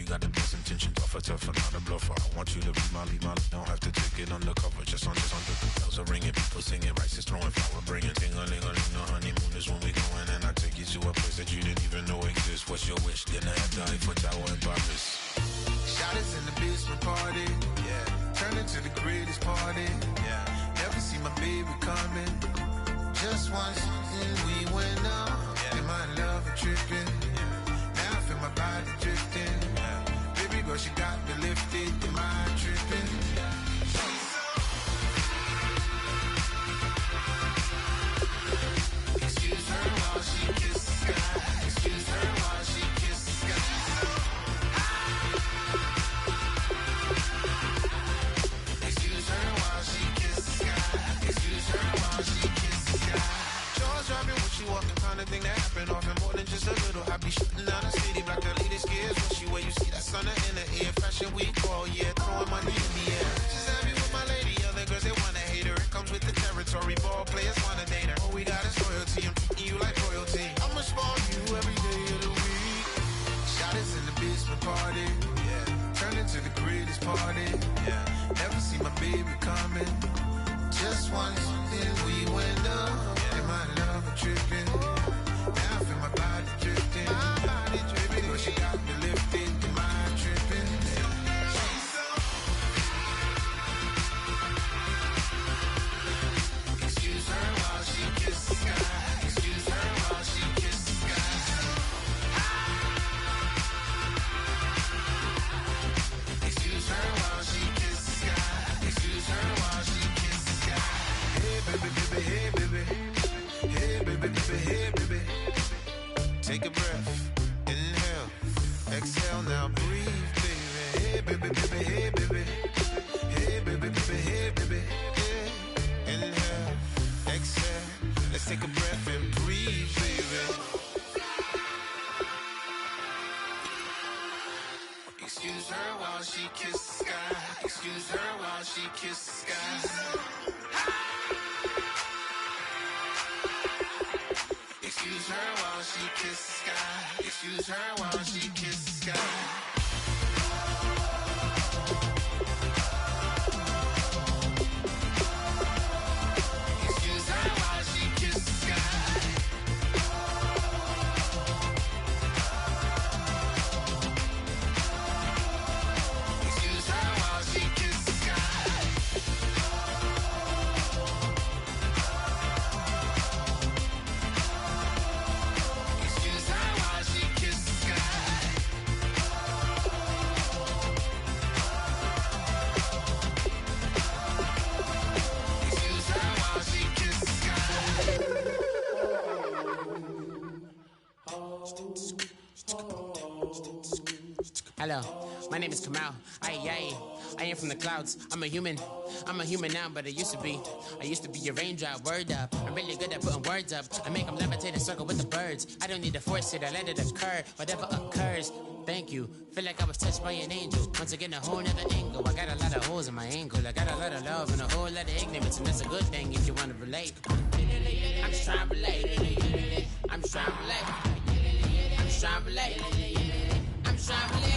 got the best intentions. Offer tougher, not a bluffer. I want you to be my lead, don't have to take it undercover. Just under the bells are ringing, people singing, rice is throwing, flower bringing. Ting-a-ling-a-ling, the honeymoon is when we going, and I take you to a place that you didn't even know exists. What's your wish? Dinner at the Eiffel Tower in Paris. Shot us in the basement party, yeah. Turn into the greatest party, yeah. Never see my baby coming. Just once, and we went up. Yeah. In my love and tripping, yeah. Now I feel my body drifting, yeah. Baby girl, she got me lifted. Am I tripping? Excuse her while she kisses the sky. Excuse her while she kisses the sky. Excuse her while she kisses the sky. Excuse her while she kisses the sky. Jaws dropping when she walking, kind of thing that happen often. More than just a little. I be shooting down the city, black the latest gears. When she where you see that sun in the air. Fashion week all year, throwing money in the air. She's happy with my lady. Other girls they wanna hate her. It comes with the territory. Ball players wanna date her. All we got is loyalty. I'm treating you like royalty. I'ma spoil you every day of the week. Shot us in the basement party, yeah. Turn into the greatest party, yeah. Never see my baby coming. Just once, then we went up. Yeah. In my love and tripping. Now I feel my body drifting. My body dripping. But she got me lifted. Am I tripping? Excuse her while she kisses the sky. Excuse her while she kisses the sky. Excuse her while she kisses the sky. Excuse her while she kisses the sky. Hey baby, baby, hey baby. Hey baby, baby, hey baby. Take a breath, inhale, exhale, now breathe, baby. Hey baby, baby, hey baby. Hey baby, baby, hey baby. Yeah. Inhale, exhale, let's take a breath and breathe, baby. Excuse her while she kisses the sky. Excuse her while she kisses the sky. Excuse her while she kisses the sky. Excuse her while she kisses the sky. Excuse her while she kisses the sky. Excuse her while she kisses the sky. Excuse her while she kisses the sky. Excuse her while she kisses the sky. Hello, my name is Kamal. I am from the clouds. I'm a human now, but I used to be a raindrop. Word up, I'm really good at putting words up. I make them levitate and circle with the birds. I don't need to force it, I let it occur. Whatever occurs, thank you. Feel like I was touched by an angel. Once again, a whole nother angle. I got a lot of holes in my angle. I got a lot of love and a whole lot of ignorance, and that's a good thing if you want to relate. I'm just trying to relate. I'm just trying to relate. I'm just trying to relate. I'm just trying to relate.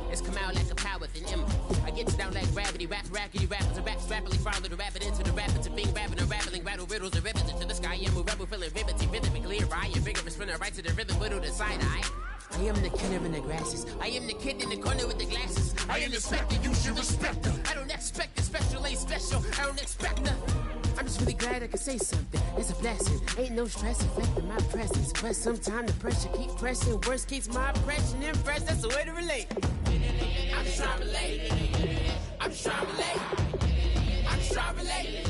It's come out like a power with an M. I get down like gravity, rackety rappers and raps rapidly follow the rapid into the rapid to being rapping and rattling, rattle riddles and ribbons into the sky. I'm a rebel, feeling riveting, rhythm and clear eye, and vigorous spinner right to the rhythm, widow to side eye. I am the killer in the grasses. I am the kid in the corner with the glasses. I am the specter, you should respect her. I don't expect the special, ain't special. I don't expect her. I'm just really glad I could say something. It's a blessing. Ain't no stress affecting my presence. But sometimes the pressure keep pressing. Worst keeps my impression impressed. That's the way to relate. I'm just trying to relate. I'm just trying to relate. I'm just trying to relate.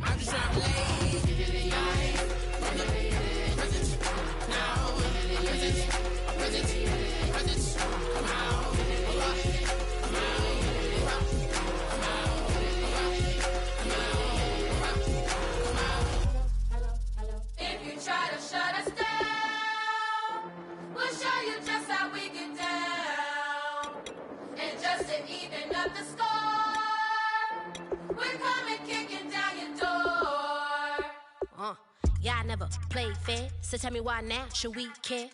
I'm just trying to relate. From the present now. Present. Come out. If you try to shut us down, Yeah, I never played fair, so tell me why now should we care?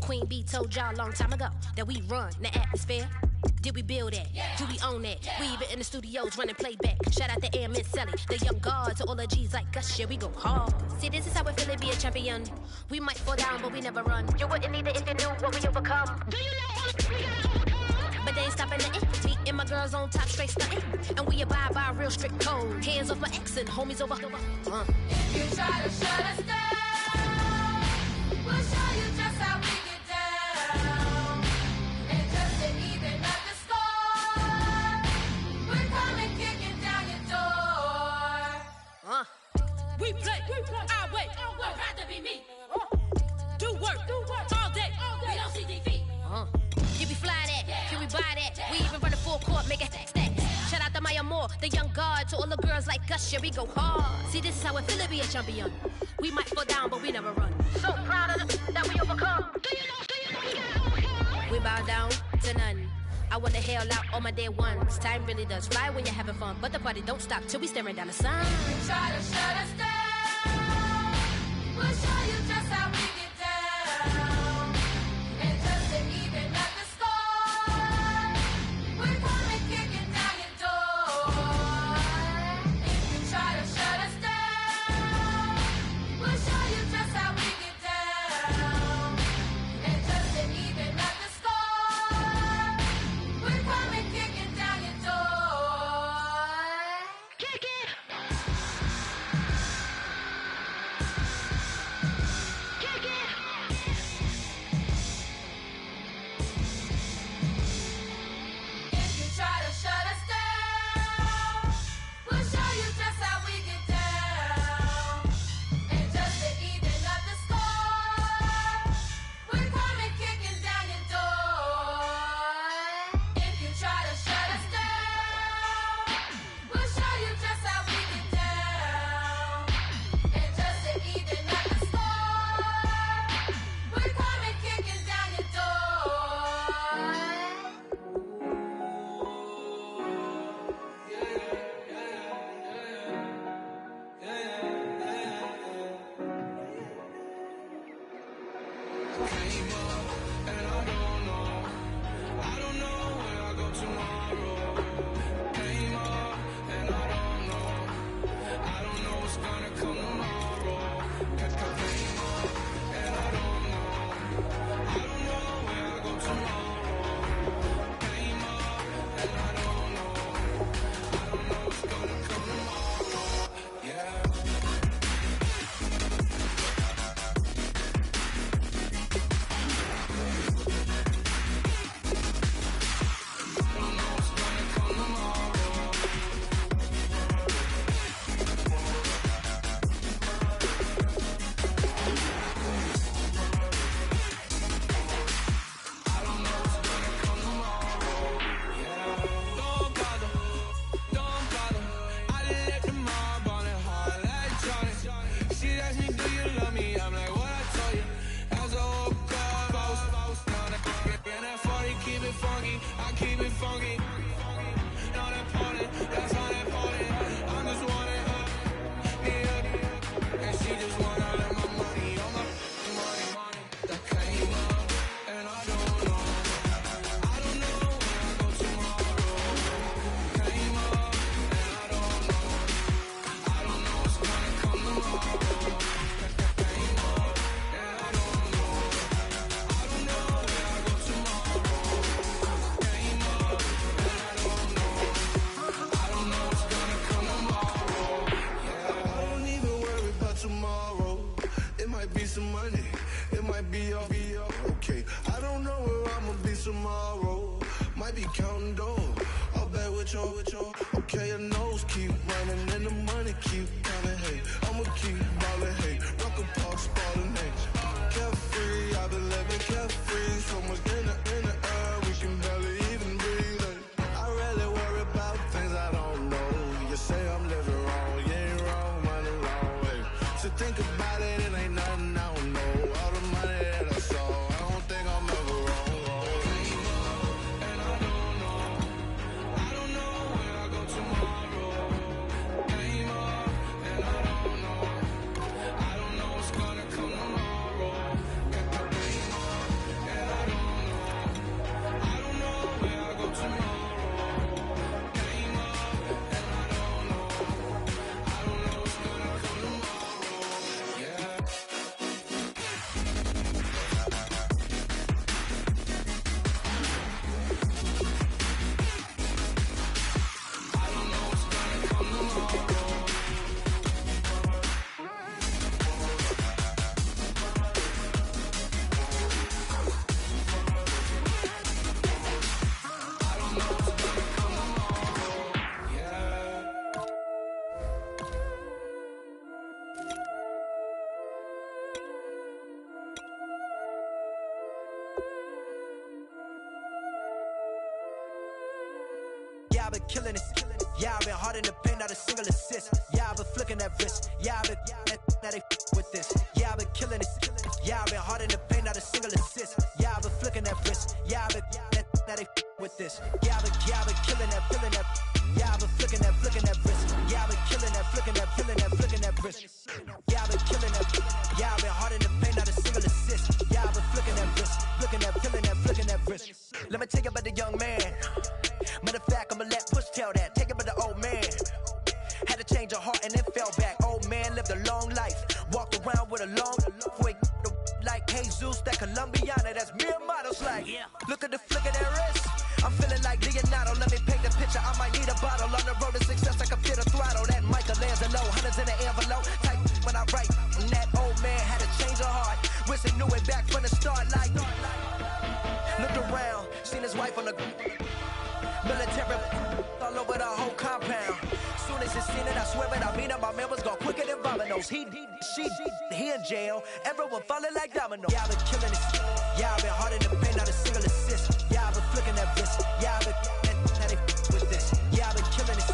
Queen Bee told y'all a long time ago that we run the atmosphere. Did we build that? Yeah. Do we own that? Yeah. We even in the studios running playback. Shout out to Air Sally, the young guard, to all the G's like us. Yeah, we go hard. See, this is how it feel to be a champion. We might fall down, but we never run. You wouldn't need it if you knew what we overcome. Do you know all the we gotta overcome? But they ain't stopping nothing. Me and my girls on top, straight stunting. And we abide by a real strict code. Hands off my ex and homies over. If you try to shut us down, we'll show you just how we get down. And just to even up the score, we're coming kicking down your door. We play our way. Would rather be me. Do work all day. We don't see defeat. Can we fly that? Can we buy that? We even run a full court, make a stack. Shout out to Maya Moore, the young guard, to all the girls like us. Yeah, we go hard. See, this is how it feel to be a champion. We might fall down, but we never run. So proud of them that we overcome. Do you know we gotta overcome? We bow down to none. I wanna hail out all my day ones. Time really does fly when you're having fun, but the party don't stop till we staring down the sun. You try to shut us down, we'll show you just how we get down. And just to even up the score, we're coming kicking down your door. If you try to shut us down, we'll show you just how we get down. And just to even up the score, we're coming kicking down your door. Kick it! Kick it! If you try to shut us down, we'll show you just how we get down. And just to even up the score, we're coming kicking down your door. If you try to shut us down, we'll show you just how we get down. And just to even up the score, we're coming kicking down your door. I don't know where I go tomorrow. Came up and I don't know. I don't know what's gonna come tomorrow. Came up and I don't know. I don't know where I go tomorrow. Came up and I don't know. I don't know what's gonna come tomorrow. Yeah. Don't bother. I let the mob on it hard like Johnny. She asked me, do you love me? I'm like, what I told you. As a whole car, boss. And that 40, keep it funky. I keep it funky. Not important, that's not important. I'm just wanting her. And she just want all of my money. All my money. That came up, and I don't know. I don't know where I go tomorrow. Came up, and I don't know. I don't know what's gonna come tomorrow. Came up, and I don't know. I don't know where I go tomorrow. Came up, and I don't know. I don't know what's gonna come tomorrow. Yeah. I don't even worry about tomorrow. It might be some money. It might be off. Okay. I don't know where I'ma be tomorrow. Might be counting dough. I'll bet with your. Okay, your nose keep running and the money keep coming. Hey, I'ma keep ballin'. Hey, rock a park, ballin'. Hey, carefree. I've been living carefree. Somewhere in the air, we can barely even breathe. Hey, I really worry about things I don't know. You say I'm living wrong, you ain't wrong, money long way. So think about it, it ain't nothing I don't know. All the money that I saw, I don't think I'm ever wrong. Came up and I don't know. I don't know where I go tomorrow. Came I've been killing it. Yeah, I've been hard in the paint, not a single assist. Yeah, I've been flicking that wrist. Yeah, I've been now they with this. Yeah, I've been killing it. Yeah, I've been hard in the paint, not a single assist. Yeah, I've been flicking that wrist. Yeah, I've been now they with this. Yeah, I've been killing that, feeling that. Yeah, I've been flicking that wrist. Yeah, I've been killing that, flicking that, flicking that wrist. Yeah, I've been killing that. Yeah, I've been hard in the paint, not a single assist. Yeah, I've been flicking that wrist, flicking that wrist. Let me tell you about the young man. Matter of fact, I'ma let Push tell that. Take it about the old man. Had to change her heart and then fell back. Old man lived a long life. Walked around with a long wig like Jesus, that Colombiana. That's mere models like. Look at the flick of that wrist. I'm feeling like Leonardo. Let me paint the picture. I might need a bottle. On the road to success, I can fit a throttle. That Michelangelo, hundreds in the envelope. Type when I write. And that old man had to change her heart. Wish he knew it back from the start. Like, looked around, seen his wife on the military all over the whole compound. Soon as he seen it, I swear it, I mean it, my man was gone quicker than Domino's. He in jail, everyone falling like dominoes. Yeah, I've been killing it. Yeah, I've been hard in the paint, not a single assist. Yeah, I've been flicking that wrist. Yeah, I've been now they with this. Yeah, I've been killing it.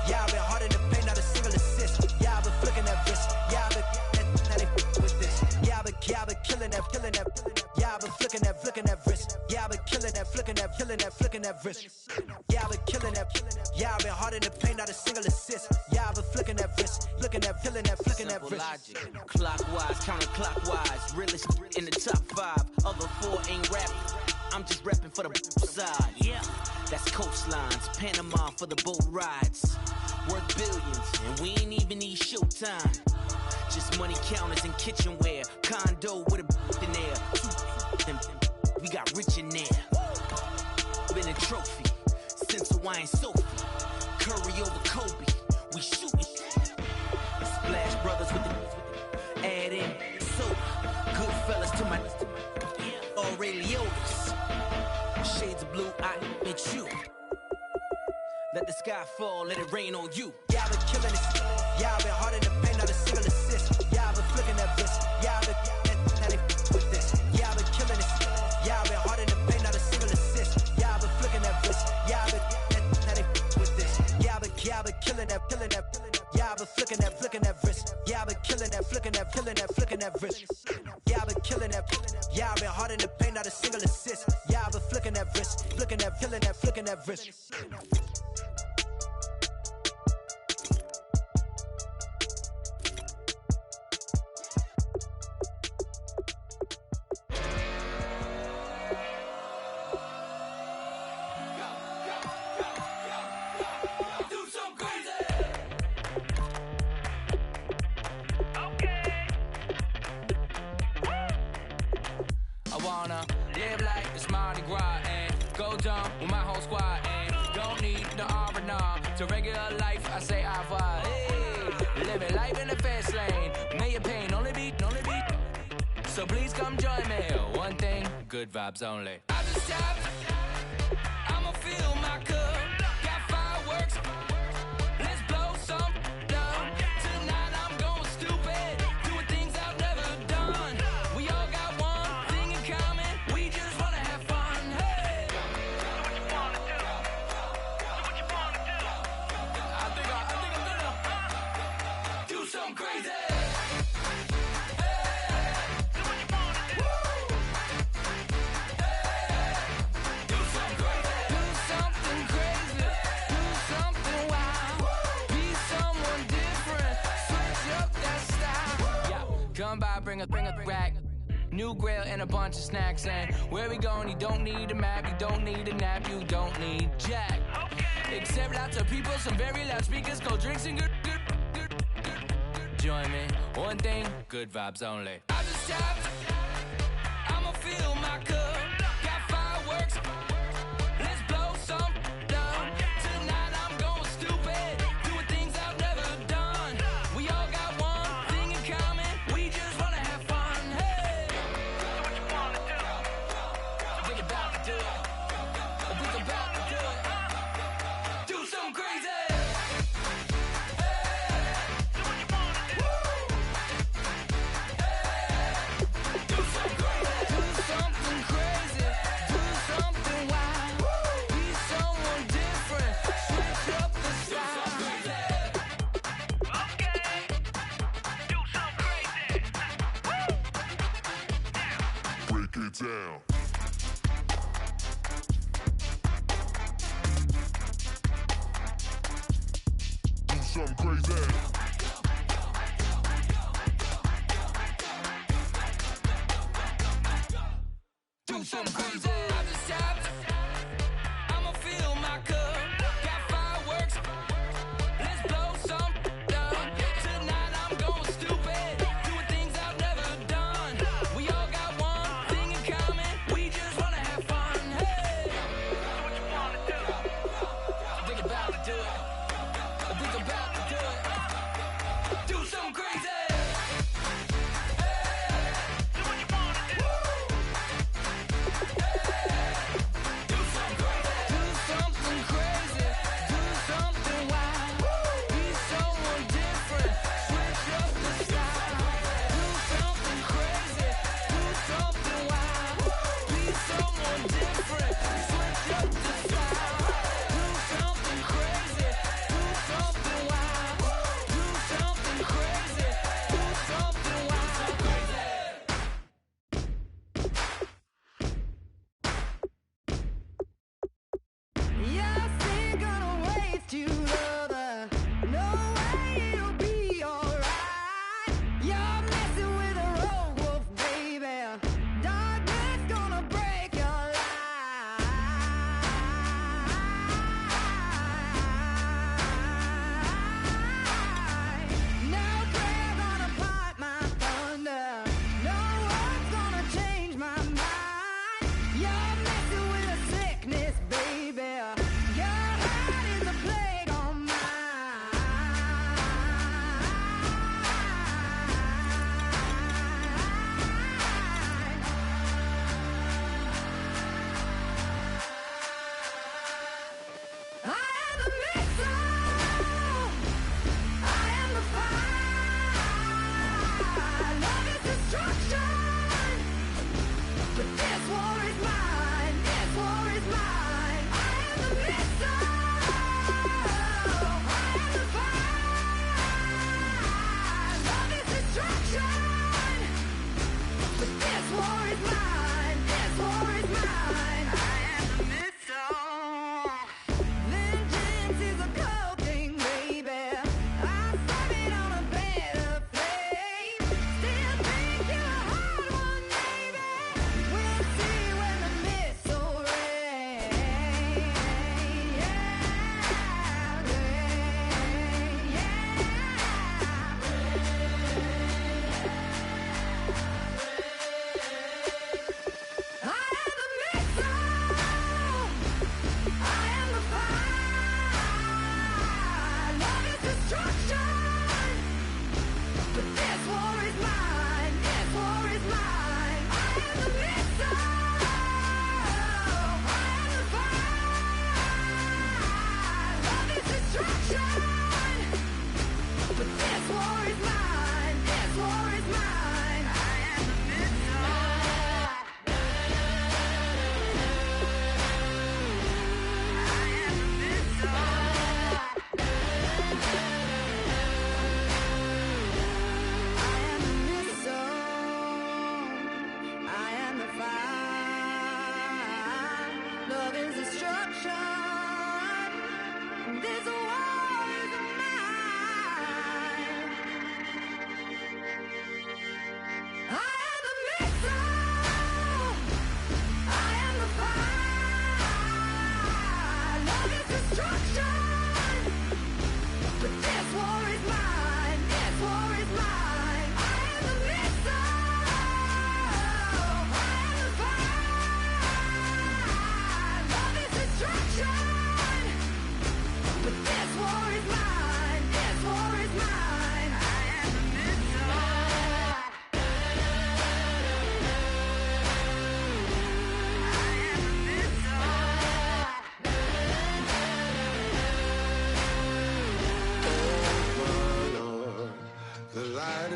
Yeah, I've been hard in the paint, not a single assist. Yeah, I've been flicking that wrist. Yeah, I've been now they with this. Yeah, I've been killing that. Yeah, I've been flicking that wrist. Yeah, I've been killing that, flicking that wrist. Yeah, I've been killing that. Yeah, I've been hard in the paint, not a single assist. Yeah, I've been flicking that wrist, flicking that wrist. Logic, clockwise, counterclockwise, realest in the top 5. Other 4 ain't rapping. I'm just repping for the side. Yeah, that's coastlines, Panama for the boat rides. Worth billions, and we ain't even need showtime. Just money counters and kitchenware. Condo with a in there. We got rich in there. Been a trophy since Hawaiian Sophie. Curry over Kobe. We shooting. Splash Brothers with the add in soda. Good fellas to my Aureliotis. Shades of blue, I admit you. Let the sky fall, let it rain on you. Yeah, I've been killing it. Yeah, I've been hard in the paint, not a single assist. Yeah, I've been flicking that wrist. Yeah, I've been now they with this. Yeah, I've been killing it. Yeah, I've been hard in the paint, not a single assist. Yeah, I've been flicking that wrist. Yeah, I've been now they with this. Yeah, I've been killing that. Yeah, I've been flicking that wrist. Yeah, I've been killing that, flicking that wrist. Yeah, I've been killing that. Yeah, I've been hard in the paint, not a single assist. Yeah, I've been flicking that wrist, flicking that wrist. With my whole squad and don't need the R&R. To regular life, I say I vibe. Hey, living life in the fast lane. May your pain only be. So please come join me. One thing, good vibes only. I just tapped. I'ma fill my cup. Got fireworks. Let's blow some down. Tonight I'm going stupid. Doing things I've never done. We all got one thing in common. We just wanna have fun. Hey. Crazy. Come by, bring a rack. New grill and a bunch of snacks. And where we going, you don't need a map, you don't need a nap, you don't need jack. Except lots of people, some very loud speakers, cold drinks and good. Join me, one thing, good vibes only. I just tapped, I'ma fill my cup. Got fireworks, let's blow some down. Tonight I'm going stupid, doing things I've never done. We all got one thing in common, we just wanna have fun. Hey, what you wanna do? Think about to do it. Think about to do it. Do something crazy. Do down. Do something crazy. Do something crazy. I just tapped. I'ma fill my cup. Got fireworks. Let's blow some up. Tonight I'm going stupid. Doing things I've never done. We all got one thing in common. We just wanna have fun. Hey, what you wanna do? I think about to do it. I think about to do it. Do something crazy.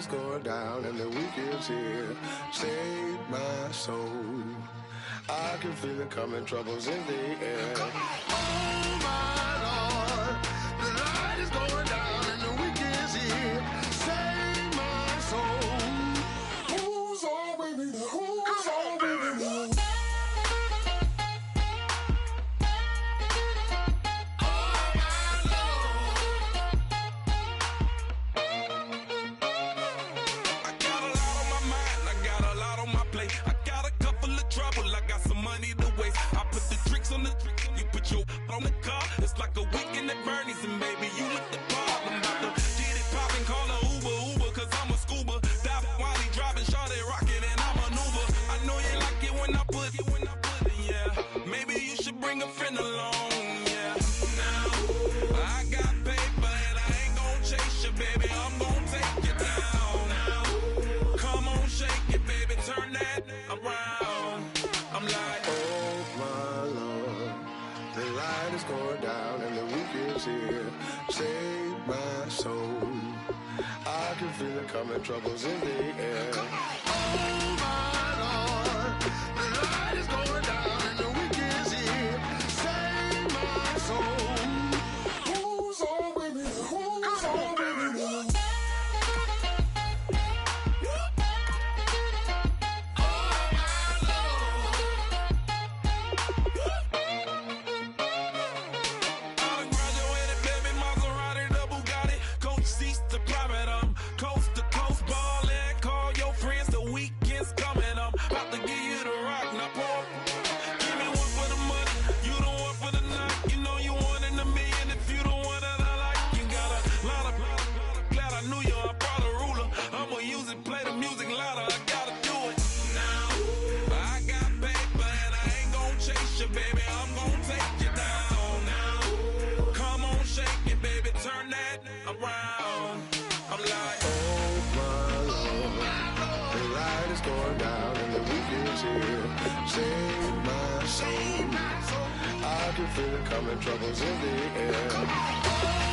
is going down and the weekend's here. Save my soul. I can feel it coming, troubles in the air. Oh my Lord, the light is going down and the weekend's here. Save my soul. Who's all with me? Who's all with me? can feel it coming, troubles in the air. Oh my Lord, the light is going down and the weekend's here. Save my soul. Who's on with me? Who's on with me? Save my soul. I can feel it coming, troubles in the air.